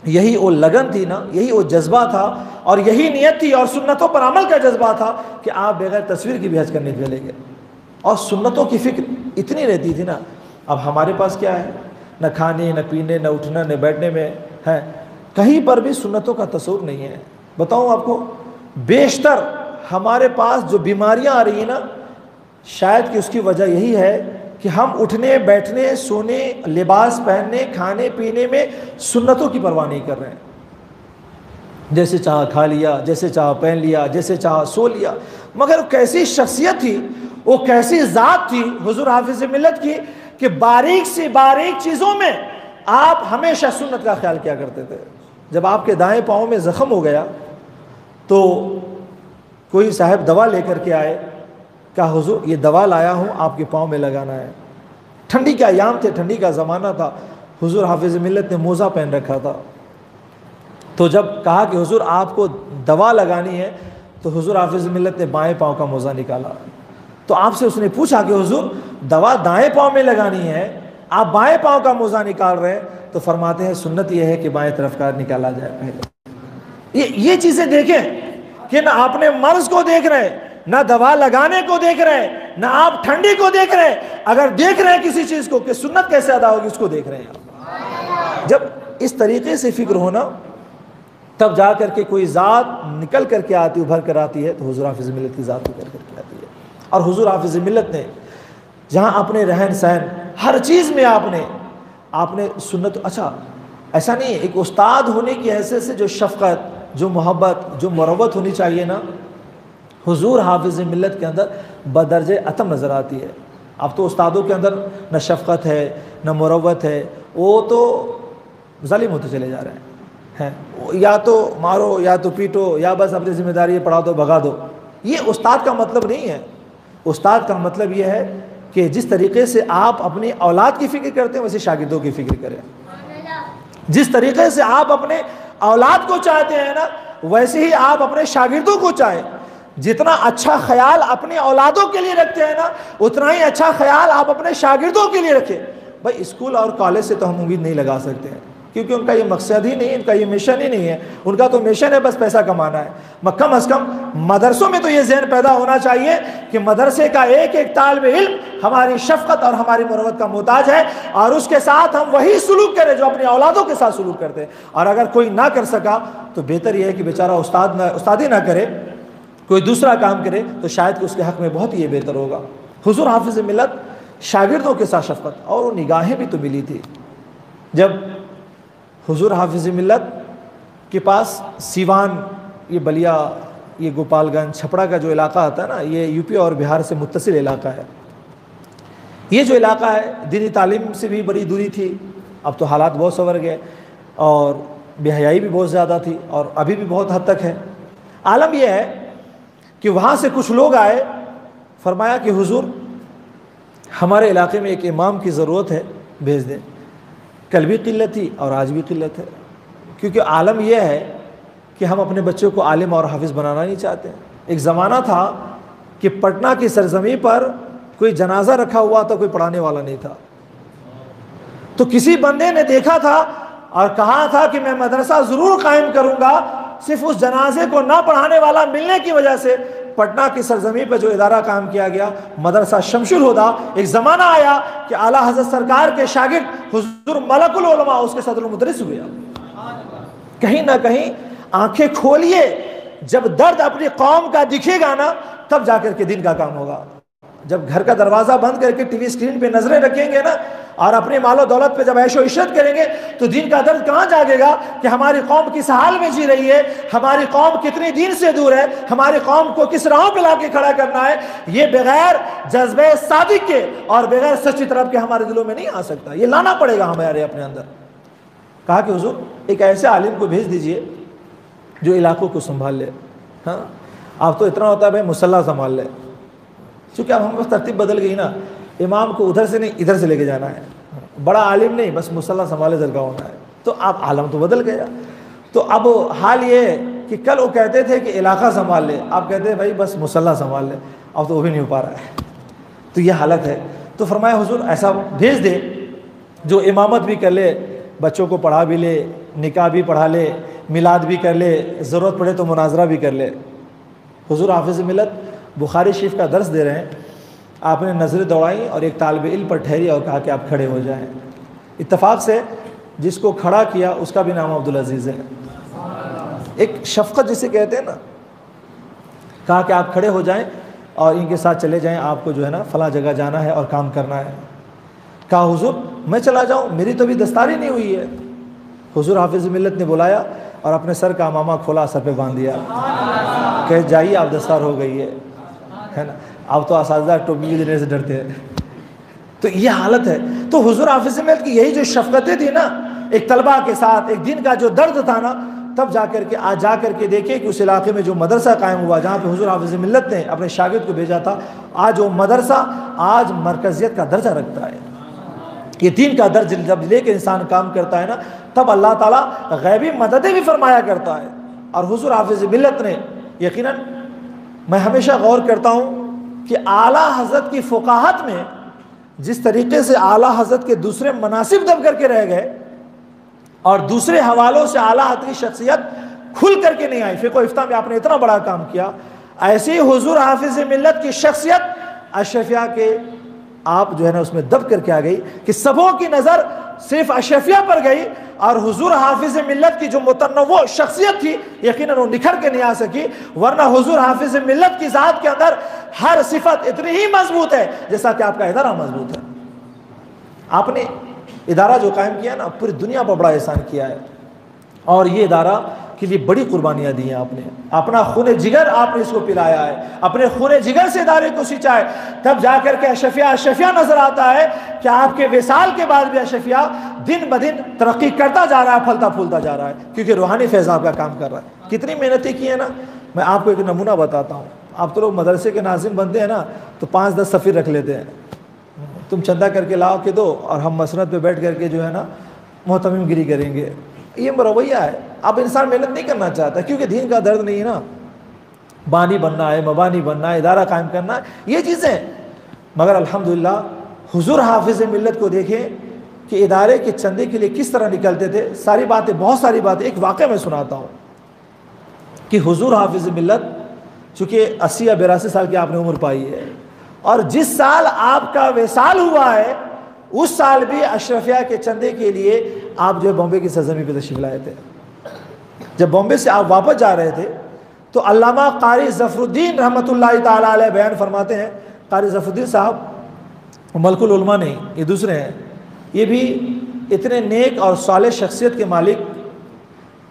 یہی وہ لگن تھی نا، یہی وہ جذبہ تھا اور یہی نیت تھی اور سنتوں پر عمل کا جذبہ تھا کہ آپ بغیر تصویر کی بھی حج کرنے چلے گئے۔ اور سنتوں کی فکر اتنی رہتی تھی نا، اب ہمارے پاس کیا ہے، نہ کھانے نہ پینے نہ اٹھنا نہ بیٹھنے میں ہے، کہیں پر بھی سنتوں کا تصور نہیں ہے۔ بتاؤں آپ کو، بیشتر ہمارے پاس جو بیماریاں آ رہی ہیں نا، شاید کہ اس کی وجہ یہی ہے کہ ہم اٹھنے بیٹھنے سونے لباس پہننے کھانے پینے میں سنتوں کی پرواہ نہیں کر رہے ہیں، جیسے چاہا کھا لیا، جیسے چاہا پہن لیا، جیسے چاہا سو لیا۔ مگر کیسی شخصیت تھی، وہ کیسی ذات تھی حضور حافظ ملت کی کہ باریک سے باریک چیزوں میں آپ ہمیشہ سنت کا خیال کیا کرتے تھے۔ جب آپ کے دائیں پاؤں میں زخم ہو گیا تو کوئی صاحب دوا لے کر کے آئے، کہا حضور یہ دوا لایا ہوں آپ کے پاؤں میں لگانا ہے۔ ٹھنڈی کے ایام تھے، ٹھنڈی کا زمانہ تھا، حضور حافظ ملت نے موزہ پہن رکھا تھا، تو جب کہا کہ حضور آپ کو دوا لگانی ہے تو حضور حافظ ملت نے بائیں پاؤں کا موزہ نکالا۔ تو آپ سے اس نے پوچھا کہ حضور دوا دائیں پاؤں میں لگانی ہے، آپ بائیں پاؤں کا موزہ نکال رہے ہیں، تو فرماتے ہیں سنت یہ ہے کہ بائیں طرف کا نکالا جائے پہلے۔ یہ چیزیں دیکھیں کہ نہ آپ نے مرض کو دیکھ رہے ہیں، نہ دوا لگانے کو دیکھ رہے ہیں، نہ آپ ٹھنڈی کو دیکھ رہے ہیں، اگر دیکھ رہے ہیں کسی چیز کو کہ سنت کیسے ادا ہوگی اس کو دیکھ رہے ہیں آپ۔ جب اس طریقے سے فکر ہونا، تب جا کر کے کوئی ذات نکل کر کے آتی، ابھر کر آتی ہے، تو حضور حافظ ملت کی ذات ابھر کر کے آتی ہے۔ اور حضور حافظ ملت نے جہاں اپنے رہن سہن ہر چیز میں آپ نے سنت، اچھا ایسا نہیں ہے، ایک استاد ہونے کی حیثیت سے جو شفقت، جو محبت، جو مروت ہونی چاہیے نا، حضور حافظ ملت کے اندر بدرجہ اتم نظر آتی ہے۔ اب تو استادوں کے اندر نہ شفقت ہے نہ مروت ہے، وہ تو ظالم ہوتے چلے جا رہے ہیں، یا تو مارو یا تو پیٹو یا بس اپنی ذمہ داری پڑھا دو بھگا دو۔ یہ استاد کا مطلب نہیں ہے۔ استاد کا مطلب یہ ہے کہ جس طریقے سے آپ اپنی اولاد کی فکر کرتے ہیں ویسے شاگردوں کی فکر کریں، جس طریقے سے آپ اپنے اولاد کو چاہتے ہیں نا ویسے ہی آپ اپنے شاگردوں کو چاہیں۔ جتنا اچھا خیال اپنے اولادوں کے لیے رکھتے ہیں نا اتنا ہی اچھا خیال آپ اپنے شاگردوں کے لیے رکھیں۔ بھائی اسکول اور کالج سے تو ہم امید نہیں لگا سکتے ہیں کیونکہ ان کا یہ مقصد ہی نہیں، ان کا یہ مشن ہی نہیں ہے، ان کا تو مشن ہے بس پیسہ کمانا ہے۔ کم از کم مدرسوں میں تو یہ ذہن پیدا ہونا چاہیے کہ مدرسے کا ایک ایک طالب علم ہماری شفقت اور ہماری مروت کا محتاج ہے، اور اس کے ساتھ ہم وہی سلوک کریں جو اپنی اولادوں کے ساتھ سلوک کرتے ہیں۔ اور اگر کوئی نہ کر سکا تو بہتر یہ ہے کہ بیچارہ استادی نہ کرے، کوئی دوسرا کام کرے، تو شاید کہ اس کے حق میں بہت یہ بہتر ہوگا۔ حضور حافظ ملت شاگردوں کے ساتھ شفقت، اور وہ نگاہیں بھی تو ملی تھی۔ جب حضور حافظ ملت کے پاس سیوان، یہ بلیا، یہ گوپال گنج، چھپڑا کا جو علاقہ آتا ہے نا، یہ یو پی اور بہار سے متصل علاقہ ہے۔ یہ جو علاقہ ہے دینی تعلیم سے بھی بڑی دوری تھی، اب تو حالات بہت سنور گئے، اور بے حیائی بھی بہت زیادہ تھی، اور ابھی بھی بہت حد تک ہے۔ عالم یہ ہے کہ وہاں سے کچھ لوگ آئے، فرمایا کہ حضور ہمارے علاقے میں ایک امام کی ضرورت ہے، بھیج دیں۔ کل بھی قلت تھی اور آج بھی قلت ہے، کیونکہ عالم یہ ہے کہ ہم اپنے بچوں کو عالم اور حافظ بنانا نہیں چاہتے۔ ایک زمانہ تھا کہ پٹنہ کی سرزمین پر کوئی جنازہ رکھا ہوا تھا، کوئی پڑھانے والا نہیں تھا، تو کسی بندے نے دیکھا تھا اور کہا تھا کہ میں مدرسہ ضرور قائم کروں گا، صرف اس جنازے کو نہ پڑھانے والا ملنے کی وجہ سے پٹنہ کی سرزمین پر جو ادارہ قائم کیا گیا مدرسہ شمس الہدیٰ، ایک زمانہ آیا کہ اعلیٰ حضرت سرکار کے شاگرد حضور ملک العلماء اس کے صدر المدرس ہوئے۔ کہیں نہ کہیں آنکھیں کھولیے، جب درد اپنی قوم کا دکھے گا نا تب جا کر کے دین کا کام ہوگا۔ جب گھر کا دروازہ بند کر کے ٹی وی اسکرین پہ نظریں رکھیں گے نا اور اپنی مال و دولت پہ جب عیش و عشرت کریں گے تو دین کا درد کہاں جاگے گا کہ ہماری قوم کس حال میں جی رہی ہے، ہماری قوم کتنی دین سے دور ہے، ہماری قوم کو کس راہوں پہ لا کے کھڑا کرنا ہے۔ یہ بغیر جذبہ صادق کے اور بغیر سچی طرف کے ہمارے دلوں میں نہیں آ سکتا، یہ لانا پڑے گا ہمارے اپنے اندر۔ کہا کہ حضور ایک ایسے عالم کو بھیج دیجئے جو علاقوں کو سنبھال لے۔ ہاں آپ تو اتنا ہوتا ہے بھائی مصلی سنبھال لے، چونکہ اب ہم بس ترتیب بدل گئی نا، امام کو ادھر سے نہیں ادھر سے لے کے جانا ہے، بڑا عالم نہیں، بس مصلی سنبھالے درگاہ ہونا ہے، تو اب عالم تو بدل گیا۔ تو اب حال یہ ہے کہ کل وہ کہتے تھے کہ علاقہ سنبھال لے، آپ کہتے ہیں بھائی بس مصلی سنبھال لے، اب تو وہ بھی نہیں ہو پا رہا ہے۔ تو یہ حالت ہے۔ تو فرمایا حضور ایسا بھیج دے جو امامت بھی کر لے، بچوں کو پڑھا بھی لے، نکاح بھی پڑھا لے، میلاد بھی کر لے، ضرورت پڑے تو مناظرہ بھی کر لے۔ حضور حافظ ملت بخاری شریف کا درس دے رہے ہیں، آپ نے نظریں دوڑائیں اور ایک طالب علم پر ٹھہری اور کہا کہ آپ کھڑے ہو جائیں۔ اتفاق سے جس کو کھڑا کیا اس کا بھی نام عبدالعزیز ہے۔ ایک شفقت جسے کہتے ہیں نا، کہا کہ آپ کھڑے ہو جائیں اور ان کے ساتھ چلے جائیں، آپ کو جو ہے نا فلاں جگہ جانا ہے اور کام کرنا ہے۔ کہا حضور میں چلا جاؤں، میری تو ابھی دستاری نہیں ہوئی ہے۔ حضور حافظ ملت نے بلایا اور اپنے سر کا امامہ کھولا، سر پہ باندھ دیا، کہ جائیے آپ دستار ہو گئی ہے نا۔ اب تو اساتذہ ٹوپی بھی دینے سے ڈرتے ہیں۔ تو یہ حالت ہے۔ تو حضور حافظ ملت کی یہی جو شفقتیں تھی نا ایک طلبہ کے ساتھ، ایک دین کا جو درد تھا نا، تب جا کر کے آج جا کر کے دیکھیں کہ اس علاقے میں جو مدرسہ قائم ہوا جہاں پہ حضور حافظ ملت نے اپنے شاگرد کو بھیجا تھا، آج وہ مدرسہ آج مرکزیت کا درجہ رکھتا ہے۔ یہ دین کا درج جب لے کے انسان کام کرتا ہے نا، تب اللہ تعالیٰ غیبی مددیں بھی فرمایا کرتا ہے۔ اور حضور حافظ ملت نے یقیناً، میں ہمیشہ غور کرتا ہوں کہ اعلیٰ حضرت کی فقاہت میں جس طریقے سے اعلیٰ حضرت کے دوسرے مناصب دب کر کے رہ گئے اور دوسرے حوالوں سے اعلیٰ حضرت کی شخصیت کھل کر کے نہیں آئی، فقہ و افتاء میں آپ نے اتنا بڑا کام کیا، ایسے ہی حضور حافظ ملت کی شخصیت اشرفیہ کے آپ جو ہے نا اس میں دب کر کے آ گئی کہ سبوں کی نظر صرف اشرفیہ پر گئی، اور حضور حافظ ملت کی جو متنوع شخصیت تھی یقیناً وہ نکھر کے نہیں آ سکی، ورنہ حضور حافظ ملت کی ذات کے اندر ہر صفت اتنی ہی مضبوط ہے جیسا کہ آپ کا ادارہ مضبوط ہے۔ آپ نے ادارہ جو قائم کیا نا پوری دنیا پر بڑا احسان کیا ہے، اور یہ ادارہ کے لیے بڑی قربانیاں دی ہیں آپ نے، اپنا خون جگر آپ نے اس کو پلایا ہے، اپنے خون جگر سے ادارے کو سینچا ہے، تب جا کر کے اشرفیہ نظر آتا ہے کہ آپ کے وصال کے بعد بھی اشرفیہ دن بدن ترقی کرتا جا رہا ہے، پھلتا پھولتا جا رہا ہے، کیونکہ روحانی فیض آپ کا کام کر رہا ہے۔ کتنی محنتیں کی ہیں نا، میں آپ کو ایک نمونہ بتاتا ہوں۔ آپ تو لوگ مدرسے کے ناظم بنتے ہیں نا تو 5-10 سفیر رکھ لیتے ہیں، تم چندہ کر کے لاؤ کے دو اور ہم مسند پہ بیٹھ کر کے جو ہے نا محتمم گیری کریں گے۔ یہ رویہ ہے۔ اب انسان محنت نہیں کرنا چاہتا کیونکہ دین کا درد نہیں ہے نا، بانی بننا ہے، مبانی بننا ہے، ادارہ قائم کرنا ہے، یہ چیزیں۔ مگر الحمدللہ حضور حافظ ملت کو دیکھیں کہ ادارے کے چندے کے لیے کس طرح نکلتے تھے، ساری باتیں، بہت ساری باتیں۔ ایک واقعہ میں سناتا ہوں کہ حضور حافظ ملت چونکہ 80 یا 82 سال کی آپ نے عمر پائی ہے، اور جس سال آپ کا وصال ہوا ہے اس سال بھی اشرفیہ کے چندے کے لیے آپ جو ہے بامبے کی سرزمین پہ تشریف لائے تھے۔ جب بامبے سے آپ واپس جا رہے تھے تو علامہ قاری ظفر الدین رحمۃ اللہ تعالیٰ علیہ بیان فرماتے ہیں، قاری ظفر الدین صاحب ملک العلماء نہیں، یہ دوسرے ہیں، یہ بھی اتنے نیک اور صالح شخصیت کے مالک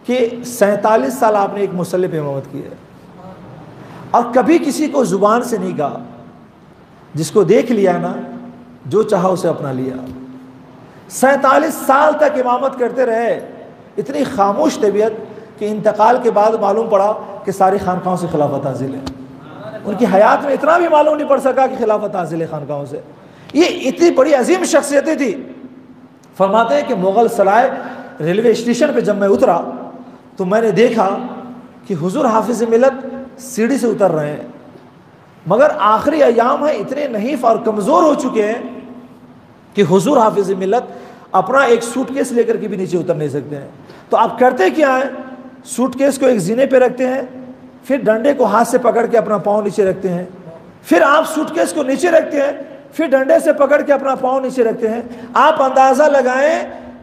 کہ 47 سال آپ نے ایک مصلی پہ امامت کی ہے، اور کبھی کسی کو زبان سے نہیں کہا، جس کو دیکھ لیا نا جو چاہا اسے اپنا لیا۔ 47 سال تک امامت کرتے رہے، اتنی خاموش طبیعت کہ انتقال کے بعد معلوم پڑا کہ ساری خانقاہوں سے خلافت حاصل ہے۔ ان کی حیات میں اتنا بھی معلوم نہیں پڑ سکا کہ خلافت حاصل ہے خانقاہوں سے۔ یہ اتنی بڑی عظیم شخصیتیں تھی۔ فرماتے ہیں کہ مغل سرائے ریلوے اسٹیشن پہ جب میں اترا تو میں نے دیکھا کہ حضور حافظ ملت سیڑھی سے اتر رہے ہیں، مگر آخری ایام ہے، اتنے نحیف اور کمزور ہو چکے ہیں کہ حضور حافظ ملت اپنا ایک سوٹ کیس لے کر کے بھی نیچے اتر نہیں سکتے ہیں۔ تو آپ کرتے کیا ہیں؟ سوٹ کیس کو ایک زینے پہ رکھتے ہیں، پھر ڈنڈے کو ہاتھ سے پکڑ کے اپنا پاؤں نیچے رکھتے ہیں، پھر آپ سوٹ کیس کو نیچے رکھتے ہیں، پھر ڈنڈے سے پکڑ کے اپنا پاؤں نیچے رکھتے ہیں۔ آپ اندازہ لگائیں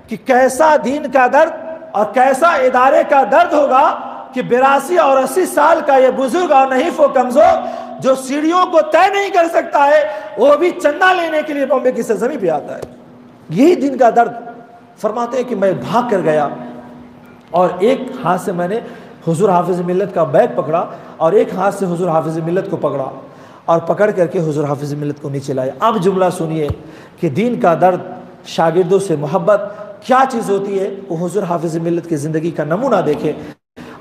کہ کیسا دین کا درد اور کیسا ادارے کا درد ہوگا کہ 82 اور 80 سال کا یہ بزرگ اور نحیف و کمزور جو سیڑھیوں کو طے نہیں کر سکتا ہے، وہ بھی چندہ لینے کے لیے بامبے کی سرزمین پہ آتا ہے۔ یہی دین کا درد۔ فرماتے ہیں کہ میں بھاگ کر گیا اور ایک ہاتھ سے میں نے حضور حافظ ملت کا بیگ پکڑا اور ایک ہاتھ سے حضور حافظ ملت کو پکڑا اور پکڑ کر کے حضور حافظ ملت کو نیچے لایا۔ اب جملہ سنیے کہ دین کا درد، شاگردوں سے محبت کیا چیز ہوتی ہے، وہ حضور حافظ ملت کی زندگی کا نمونہ دیکھے۔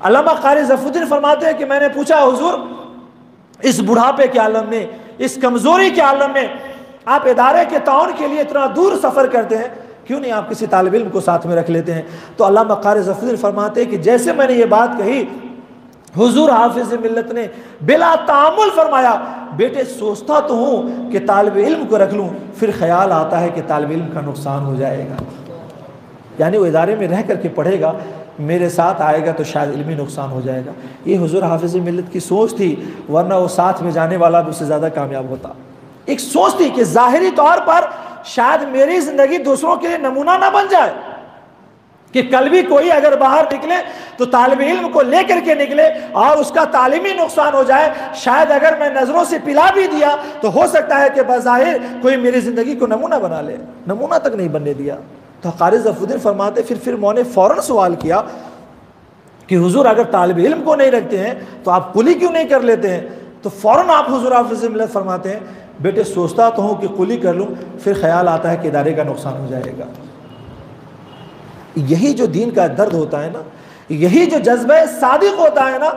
علامہ قاری ظفر الدین فرماتے ہیں کہ میں نے پوچھا حضور اس بڑھاپے کے عالم میں، اس کمزوری کے عالم میں آپ ادارے کے تعاون کے لیے اتنا دور سفر کرتے ہیں، کیوں نہیں آپ کسی طالب علم کو ساتھ میں رکھ لیتے ہیں؟ تو علامہ قاری ظفرالدین فرماتے ہیں کہ جیسے میں نے یہ بات کہی، حضور حافظ ملت نے بلا تعامل فرمایا، بیٹے سوچتا تو ہوں کہ طالب علم کو رکھ لوں، پھر خیال آتا ہے کہ طالب علم کا نقصان ہو جائے گا۔ یعنی وہ ادارے میں رہ کر کے پڑھے گا، میرے ساتھ آئے گا تو شاید علمی نقصان ہو جائے گا۔ یہ حضور حافظ ملت کی سوچ تھی، ورنہ وہ ساتھ میں جانے والا بھی اس سے زیادہ کامیاب ہوتا۔ ایک سوچ تھی کہ ظاہری طور پر شاید میری زندگی دوسروں کے لیے نمونہ نہ بن جائے، کہ کل بھی کوئی اگر باہر نکلے تو طالب علم کو لے کر کے نکلے اور اس کا تعلیمی نقصان ہو جائے، شاید اگر میں نظروں سے پلا بھی دیا تو ہو سکتا ہے کہ بظاہر کوئی میری زندگی کو نمونہ بنا لے، نمونہ تک نہیں بننے دیا۔ تو قاری ظفرالدین فرماتے پھر میں نے فوراً سوال کیا کہ حضور اگر طالب علم کو نہیں رکھتے ہیں تو آپ قلی کیوں نہیں کر لیتے ہیں؟ تو فوراً آپ حضور حافظ ملت فرماتے ہیں بیٹے سوچتا تو ہوں کہ قلی کر لوں، پھر خیال آتا ہے کہ ادارے کا نقصان ہو جائے گا۔ یہی جو دین کا درد ہوتا ہے نا، یہی جو جذبہ صادق ہوتا ہے نا،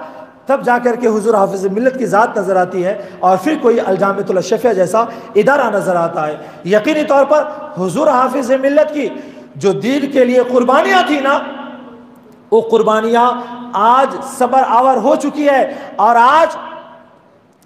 تب جا کر کے حضور حافظ ملت کی ذات نظر آتی ہے، اور پھر کوئی الجامعۃ الاشرفیہ جیسا ادارہ نظر آتا ہے۔ یقینی طور پر حضور حافظ ملت کی جو دین کے لیے قربانیاں تھیں نا، وہ قربانیاں آج صبر آور ہو چکی ہے، اور آج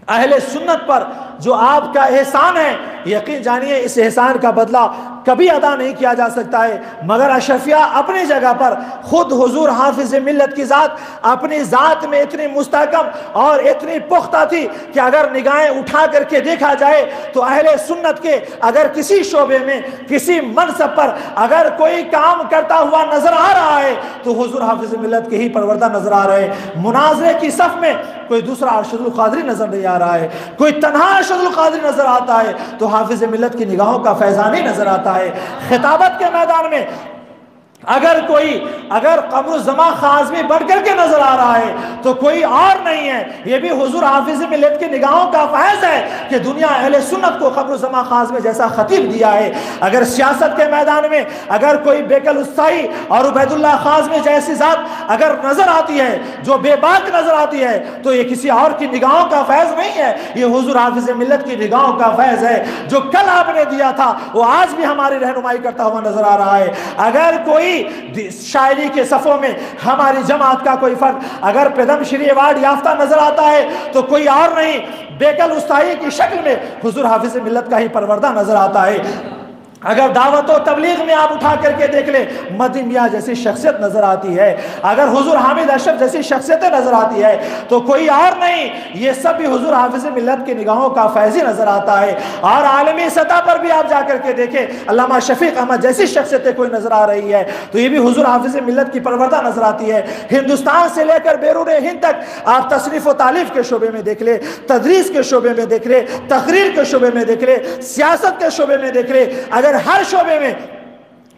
اہل سنت پر جو آپ کا احسان ہے، یقین جانیے اس احسان کا بدلہ کبھی ادا نہیں کیا جا سکتا ہے، مگر اشرفیہ اپنی جگہ پر خود حضور حافظ ملت کی ذات اپنی ذات میں اتنی مستحکم اور اتنی پختہ تھی کہ اگر نگاہیں اٹھا کر کے دیکھا جائے تو اہل سنت کے اگر کسی شعبے میں، کسی منصب پر اگر کوئی کام کرتا ہوا نظر آ رہا ہے تو حضور حافظ ملت کے ہی پروردہ نظر آ رہے ہیں۔ مناظرے کی صف میں کوئی دوسرا ارشد القادری نظر نہیں آ رہا ہے، کوئی تنہا ارشد القادری نظر آتا ہے تو حافظ ملت کی نگاہوں کا فیضان ہی نظر آتا ہے۔ خطابت کے میدان میں اگر قمر الزمان خازمی بڑھ کر کے نظر آ رہا ہے تو کوئی اور نہیں ہے، یہ بھی حضور حافظ ملت کی نگاہوں کا فیض ہے کہ دنیا اہل سنت کو قمر الزمان خازمی جیسا خطیب دیا ہے۔ اگر سیاست کے میدان میں اگر کوئی بیکل السائی اور عبید اللہ خازمی جیسی ذات اگر نظر آتی ہے جو بے باک نظر آتی ہے تو یہ کسی اور کی نگاہوں کا فیض نہیں ہے، یہ حضور حافظ ملت کی نگاہوں کا فیض ہے۔ جو کل آپ نے دیا تھا وہ آج بھی ہماری رہنمائی کرتا ہوا نظر آ رہا ہے۔ اگر کوئی شاعری کے صفوں میں ہماری جماعت کا کوئی فرد اگر پدم شری ایوارڈ یافتہ نظر آتا ہے تو کوئی اور نہیں، بیکل استائی کی شکل میں حضور حافظ ملت کا ہی پروردہ نظر آتا ہے۔ اگر دعوت و تبلیغ میں آپ اٹھا کر کے دیکھ لیں، مدی میاں جیسی شخصیت نظر آتی ہے، اگر حضور حامد اشرف جیسی شخصیتیں نظر آتی ہے تو کوئی اور نہیں، یہ سب بھی حضور حافظ ملت کی نگاہوں کا فیض ہی نظر آتا ہے۔ اور عالمی سطح پر بھی آپ جا کر کے دیکھیں، علامہ شفیق احمد جیسی شخصیتیں کوئی نظر آ رہی ہے تو یہ بھی حضور حافظ ملت کی پروردہ نظر آتی ہے۔ ہندوستان سے لے کر بیرون ہند تک آپ تصنیف و تالیف کے شعبے میں دیکھ لیں، تدریس کے شعبے میں دیکھ لیں، تقریر کے شعبے میں دیکھ لیں، سیاست کے شعبے میں دیکھ لیں، اگر ہر شعبے میں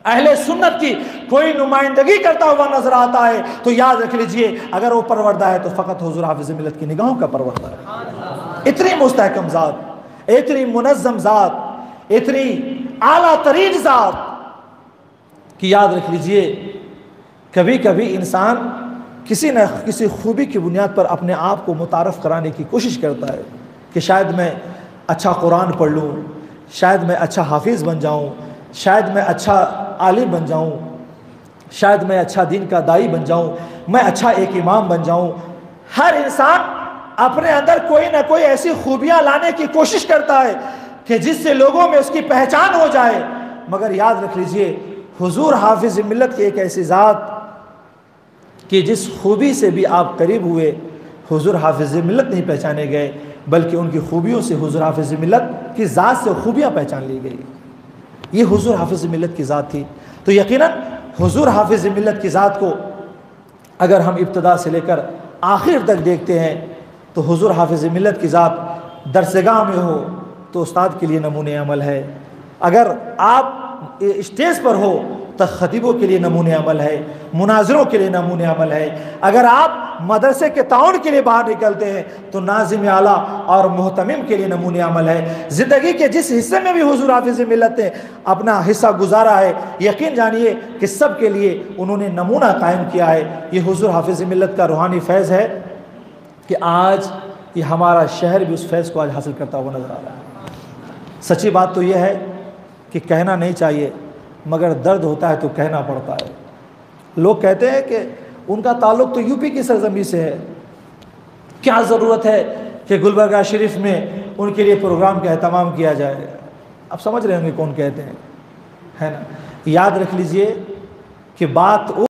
اہل سنت کی کوئی نمائندگی کرتا ہوا نظر آتا ہے تو یاد رکھ لیجئے اگر وہ پروردہ ہے تو فقط حضور حافظ ملت کی نگاہوں کا پروردہ ہے۔ اتنی مستحکم ذات، اتنی منظم ذات، اتنی اعلیٰ ترین ذات کہ یاد رکھ لیجئے کبھی کبھی انسان کسی نہ کسی خوبی کی بنیاد پر اپنے آپ کو متعارف کرانے کی کوشش کرتا ہے کہ شاید میں اچھا قرآن پڑھ لوں، شاید میں اچھا حافظ بن جاؤں، شاید میں اچھا عالم بن جاؤں، شاید میں اچھا دین کا داعی بن جاؤں، میں اچھا ایک امام بن جاؤں۔ ہر انسان اپنے اندر کوئی نہ کوئی ایسی خوبیاں لانے کی کوشش کرتا ہے کہ جس سے لوگوں میں اس کی پہچان ہو جائے، مگر یاد رکھ لیجئے حضور حافظ ملت کی ایک ایسی ذات کہ جس خوبی سے بھی آپ قریب ہوئے حضور حافظ ملت نہیں پہچانے گئے، بلکہ ان کی خوبیوں سے حضور حافظ ملت کی ذات سے خوبیاں پہچان لی گئی۔ یہ حضور حافظ ملت کی ذات تھی۔ تو یقیناً حضور حافظ ملت کی ذات کو اگر ہم ابتدا سے لے کر آخر تک دیکھتے ہیں تو حضور حافظ ملت کی ذات درسگاہ میں ہو تو استاد کے لیے نمونہ عمل ہے، اگر آپ اسٹیج پر ہو تو خطیبوں کے لیے نمونہ عمل ہے، مناظروں کے لیے نمونہ عمل ہے، اگر آپ مدرسے کے تعاون کے لیے باہر نکلتے ہیں تو ناظم اعلیٰ اور محتمم کے لیے نمونہ عمل ہے۔ زندگی کے جس حصے میں بھی حضور حافظ ملت نے اپنا حصہ گزارا ہے، یقین جانیے کہ سب کے لیے انہوں نے نمونہ قائم کیا ہے۔ یہ حضور حافظ ملت کا روحانی فیض ہے کہ آج یہ ہمارا شہر بھی اس فیض کو آج حاصل کرتا ہوا نظر آ رہا ہے۔ سچی بات تو یہ ہے کہ کہنا نہیں چاہیے، مگر درد ہوتا ہے تو کہنا پڑتا ہے۔ لوگ کہتے ہیں کہ ان کا تعلق تو یو پی کی سرزمین سے ہے، کیا ضرورت ہے کہ گلبرگہ شریف میں ان کے لیے پروگرام کا اہتمام کیا جائے۔ اب سمجھ رہے ہوں گے کون کہتے ہیں، ہے نا؟ یاد رکھ لیجئے کہ بات